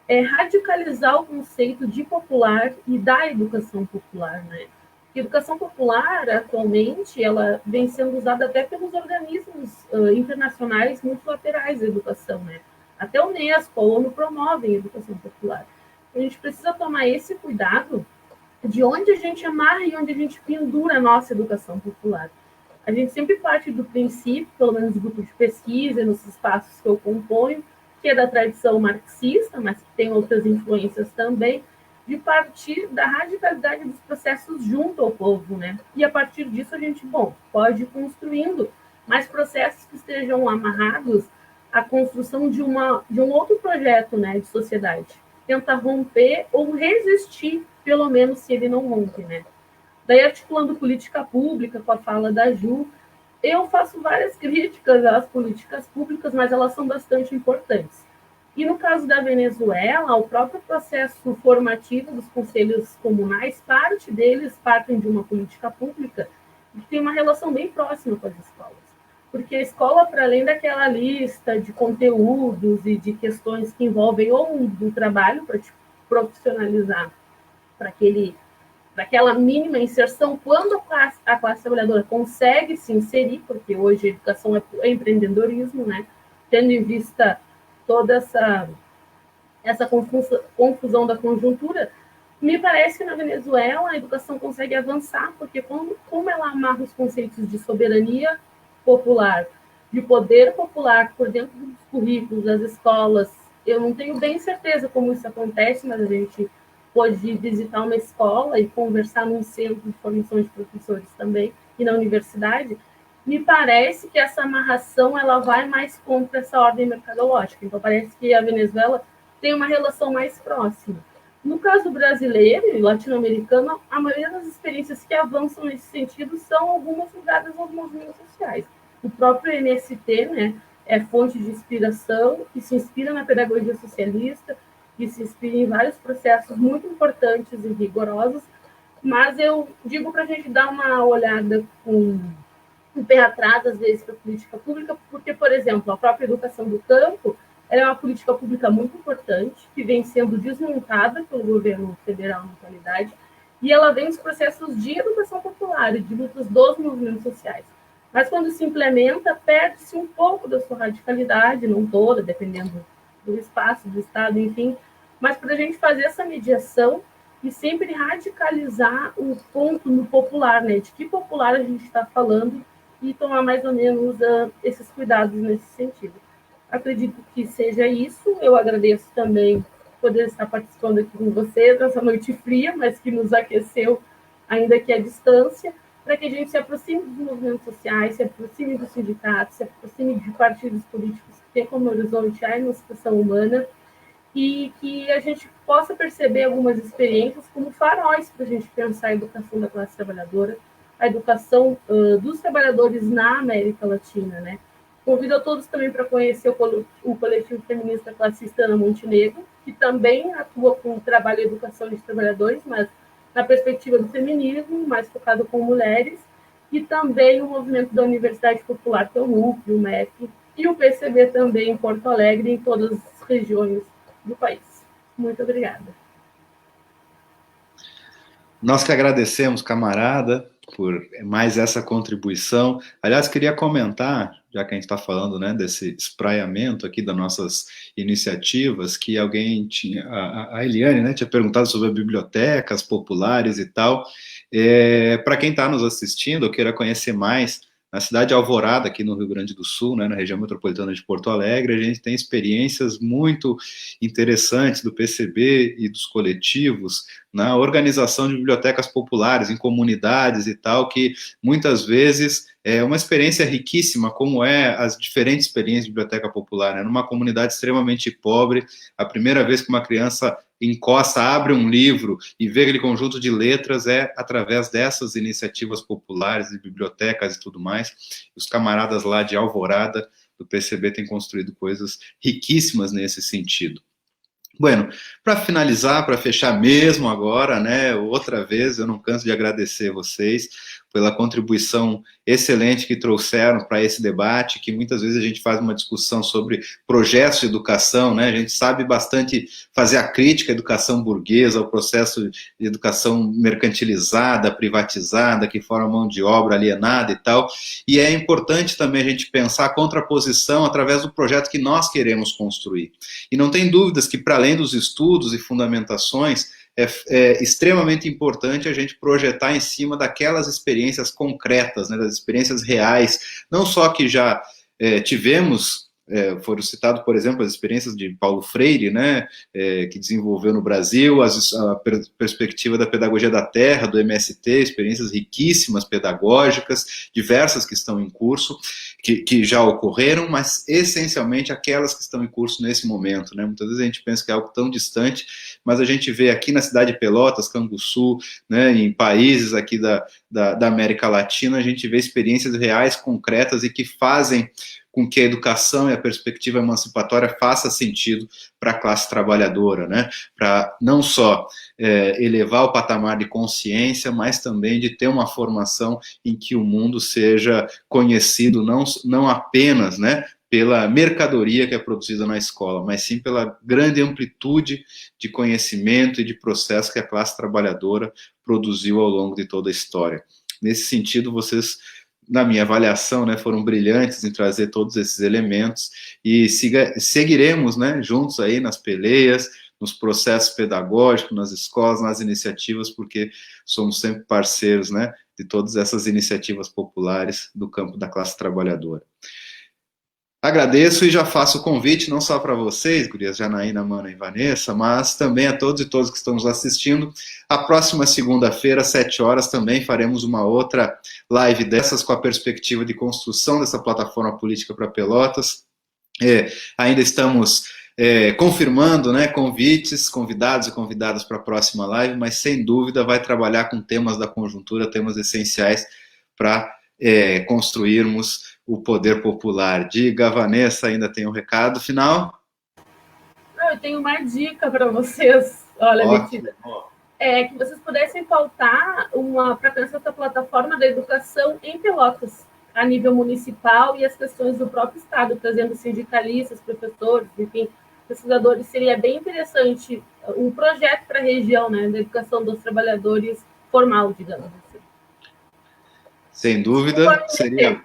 é radicalizar o conceito de popular e da educação popular, né? A educação popular, atualmente, ela vem sendo usada até pelos organismos internacionais multilaterais da educação, né? Até a Unesco, a ONU promovem a educação popular. A gente precisa tomar esse cuidado de onde a gente amarra e onde a gente pendura a nossa educação popular. A gente sempre parte do princípio, pelo menos no grupo de pesquisa, nos espaços que eu componho, que é da tradição marxista, mas que tem outras influências também, de partir da radicalidade dos processos junto ao povo, né? E a partir disso a gente, pode ir construindo mais processos que estejam amarrados à construção de um outro projeto, né, de sociedade. Tenta romper ou resistir, pelo menos se ele não rompe, né? Daí, articulando política pública com a fala da Ju, eu faço várias críticas às políticas públicas, mas elas são bastante importantes. E no caso da Venezuela, o próprio processo formativo dos conselhos comunais, parte deles partem de uma política pública que tem uma relação bem próxima com as escolas. Porque a escola, para além daquela lista de conteúdos e de questões que envolvem ou do trabalho para te profissionalizar para aquela mínima inserção, quando a classe trabalhadora consegue se inserir, porque hoje a educação é empreendedorismo, né? Tendo em vista toda essa confusão da conjuntura, me parece que na Venezuela a educação consegue avançar, porque como ela amarra os conceitos de soberania popular, de poder popular por dentro dos currículos, das escolas, eu não tenho bem certeza como isso acontece, mas a gente pode visitar uma escola e conversar num centro de formação de professores também, e na universidade, me parece que essa amarração ela vai mais contra essa ordem mercadológica. Então, parece que a Venezuela tem uma relação mais próxima. No caso brasileiro e latino-americano, a maioria das experiências que avançam nesse sentido são algumas ligadas aos movimentos sociais. O próprio MST, né, é fonte de inspiração, que se inspira na pedagogia socialista, que se inspira em vários processos muito importantes e rigorosos, mas eu digo para a gente dar uma olhada com um pé atrás, às vezes, para a política pública, porque, por exemplo, a própria educação do campo ela é uma política pública muito importante, que vem sendo desmontada pelo governo federal na atualidade, e ela vem dos processos de educação popular e de lutas dos movimentos sociais. Mas, quando se implementa, perde-se um pouco da sua radicalidade, não toda, dependendo do espaço, do Estado, enfim, mas para a gente fazer essa mediação e sempre radicalizar o ponto no popular, né? De que popular a gente está falando e tomar mais ou menos esses cuidados nesse sentido. Acredito que seja isso. Eu agradeço também poder estar participando aqui com vocês nessa noite fria, mas que nos aqueceu ainda que à distância. para que a gente se aproxime dos movimentos sociais, se aproxime dos sindicatos, se aproxime de partidos políticos que têm como horizonte a emancipação humana, e que a gente possa perceber algumas experiências como faróis para a gente pensar a educação da classe trabalhadora, a educação dos trabalhadores na América Latina, né? Convido a todos também para conhecer o coletivo feminista classista Ana Montenegro, que também atua com o trabalho e educação de trabalhadores, mas na perspectiva do feminismo, mais focado com mulheres, e também o movimento da Universidade Popular, que é o UP, o MEP, e o PCB também em Porto Alegre, em todas as regiões do país. Muito obrigada. Nós que agradecemos, camarada, por mais essa contribuição. Aliás, queria comentar, já que a gente está falando, né, desse espraiamento aqui das nossas iniciativas, que alguém tinha, a Eliane, né, tinha perguntado sobre bibliotecas populares e tal. Para quem está nos assistindo, ou queira conhecer mais, na cidade de Alvorada, aqui no Rio Grande do Sul, né, na região metropolitana de Porto Alegre, a gente tem experiências muito interessantes do PCB e dos coletivos na organização de bibliotecas populares em comunidades e tal, que muitas vezes é uma experiência riquíssima, como as diferentes experiências de biblioteca popular, né? Numa comunidade extremamente pobre, a primeira vez que uma criança encosta, abre um livro e vê aquele conjunto de letras é através dessas iniciativas populares, de bibliotecas e tudo mais. Os camaradas lá de Alvorada, do PCB, têm construído coisas riquíssimas nesse sentido. Bueno, para finalizar, para fechar mesmo agora, né, outra vez, eu não canso de agradecer vocês pela contribuição excelente que trouxeram para esse debate, que muitas vezes a gente faz uma discussão sobre projetos de educação, né, a gente sabe bastante fazer a crítica à educação burguesa, ao processo de educação mercantilizada, privatizada, que forma mão de obra alienada e tal, e é importante também a gente pensar a contraposição através do projeto que nós queremos construir. E não tem dúvidas que, para além dos estudos e fundamentações, é extremamente importante a gente projetar em cima daquelas experiências concretas, né, das experiências reais, não só que já tivemos, foram citados, por exemplo, as experiências de Paulo Freire, né, que desenvolveu no Brasil, a perspectiva da pedagogia da terra, do MST, experiências riquíssimas pedagógicas, diversas que estão em curso, que já ocorreram, mas essencialmente aquelas que estão em curso nesse momento, né? Muitas vezes a gente pensa que é algo tão distante, mas a gente vê aqui na cidade de Pelotas, Canguçu, né, em países aqui da América Latina, a gente vê experiências reais, concretas e que fazem com que a educação e a perspectiva emancipatória faça sentido para a classe trabalhadora, né? Para não só elevar o patamar de consciência, mas também de ter uma formação em que o mundo seja conhecido não apenas, né, pela mercadoria que é produzida na escola, mas sim pela grande amplitude de conhecimento e de processo que a classe trabalhadora produziu ao longo de toda a história. Nesse sentido, vocês, na minha avaliação, né, foram brilhantes em trazer todos esses elementos e seguiremos, né, juntos aí nas peleias, nos processos pedagógicos, nas escolas, nas iniciativas, porque somos sempre parceiros, né, de todas essas iniciativas populares do campo da classe trabalhadora. Agradeço e já faço o convite, não só para vocês, gurias, Janaína, Mana e Vanessa, mas também a todos e todas que estão nos assistindo. A próxima segunda-feira, às 7 horas, também faremos uma outra live dessas com a perspectiva de construção dessa plataforma política para Pelotas. Ainda estamos confirmando, né, convites, convidados e convidadas para a próxima live, mas sem dúvida vai trabalhar com temas da conjuntura, temas essenciais para construirmos o poder popular. Diga, Vanessa, ainda tem um recado final? Eu tenho uma dica para vocês. Olha, Betida. Que vocês pudessem pautar para pensar essa plataforma da educação em Pelotas, a nível municipal e as questões do próprio Estado, trazendo sindicalistas, professores, enfim, pesquisadores. Seria bem interessante um projeto para a região, né, da educação dos trabalhadores formal, digamos assim. Sem dúvida, seria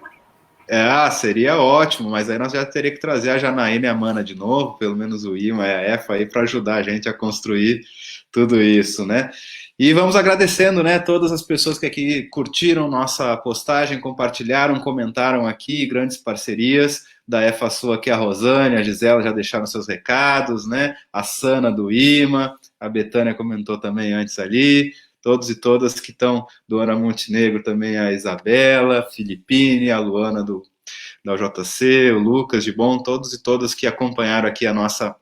ótimo, mas aí nós já teríamos que trazer a Janaína e a Mana de novo, pelo menos o Ima e a Efa aí, para ajudar a gente a construir tudo isso, né? E vamos agradecendo, né, todas as pessoas que aqui curtiram nossa postagem, compartilharam, comentaram aqui, grandes parcerias da EFASU aqui, a Rosane, a Gisela já deixaram seus recados, né? A Sana do Ima, a Betânia comentou também antes ali, todos e todas que estão do Ana Montenegro, também a Isabela, a Filipine, a Luana da UJC, o Lucas de Bom, todos e todas que acompanharam aqui a nossa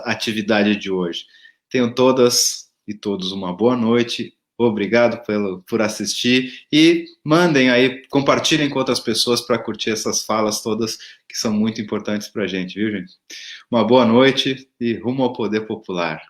atividade de hoje. Tenham todas e todos uma boa noite. Obrigado por assistir e mandem aí, compartilhem com outras pessoas para curtir essas falas todas que são muito importantes para a gente, viu, gente? Uma boa noite e rumo ao poder popular.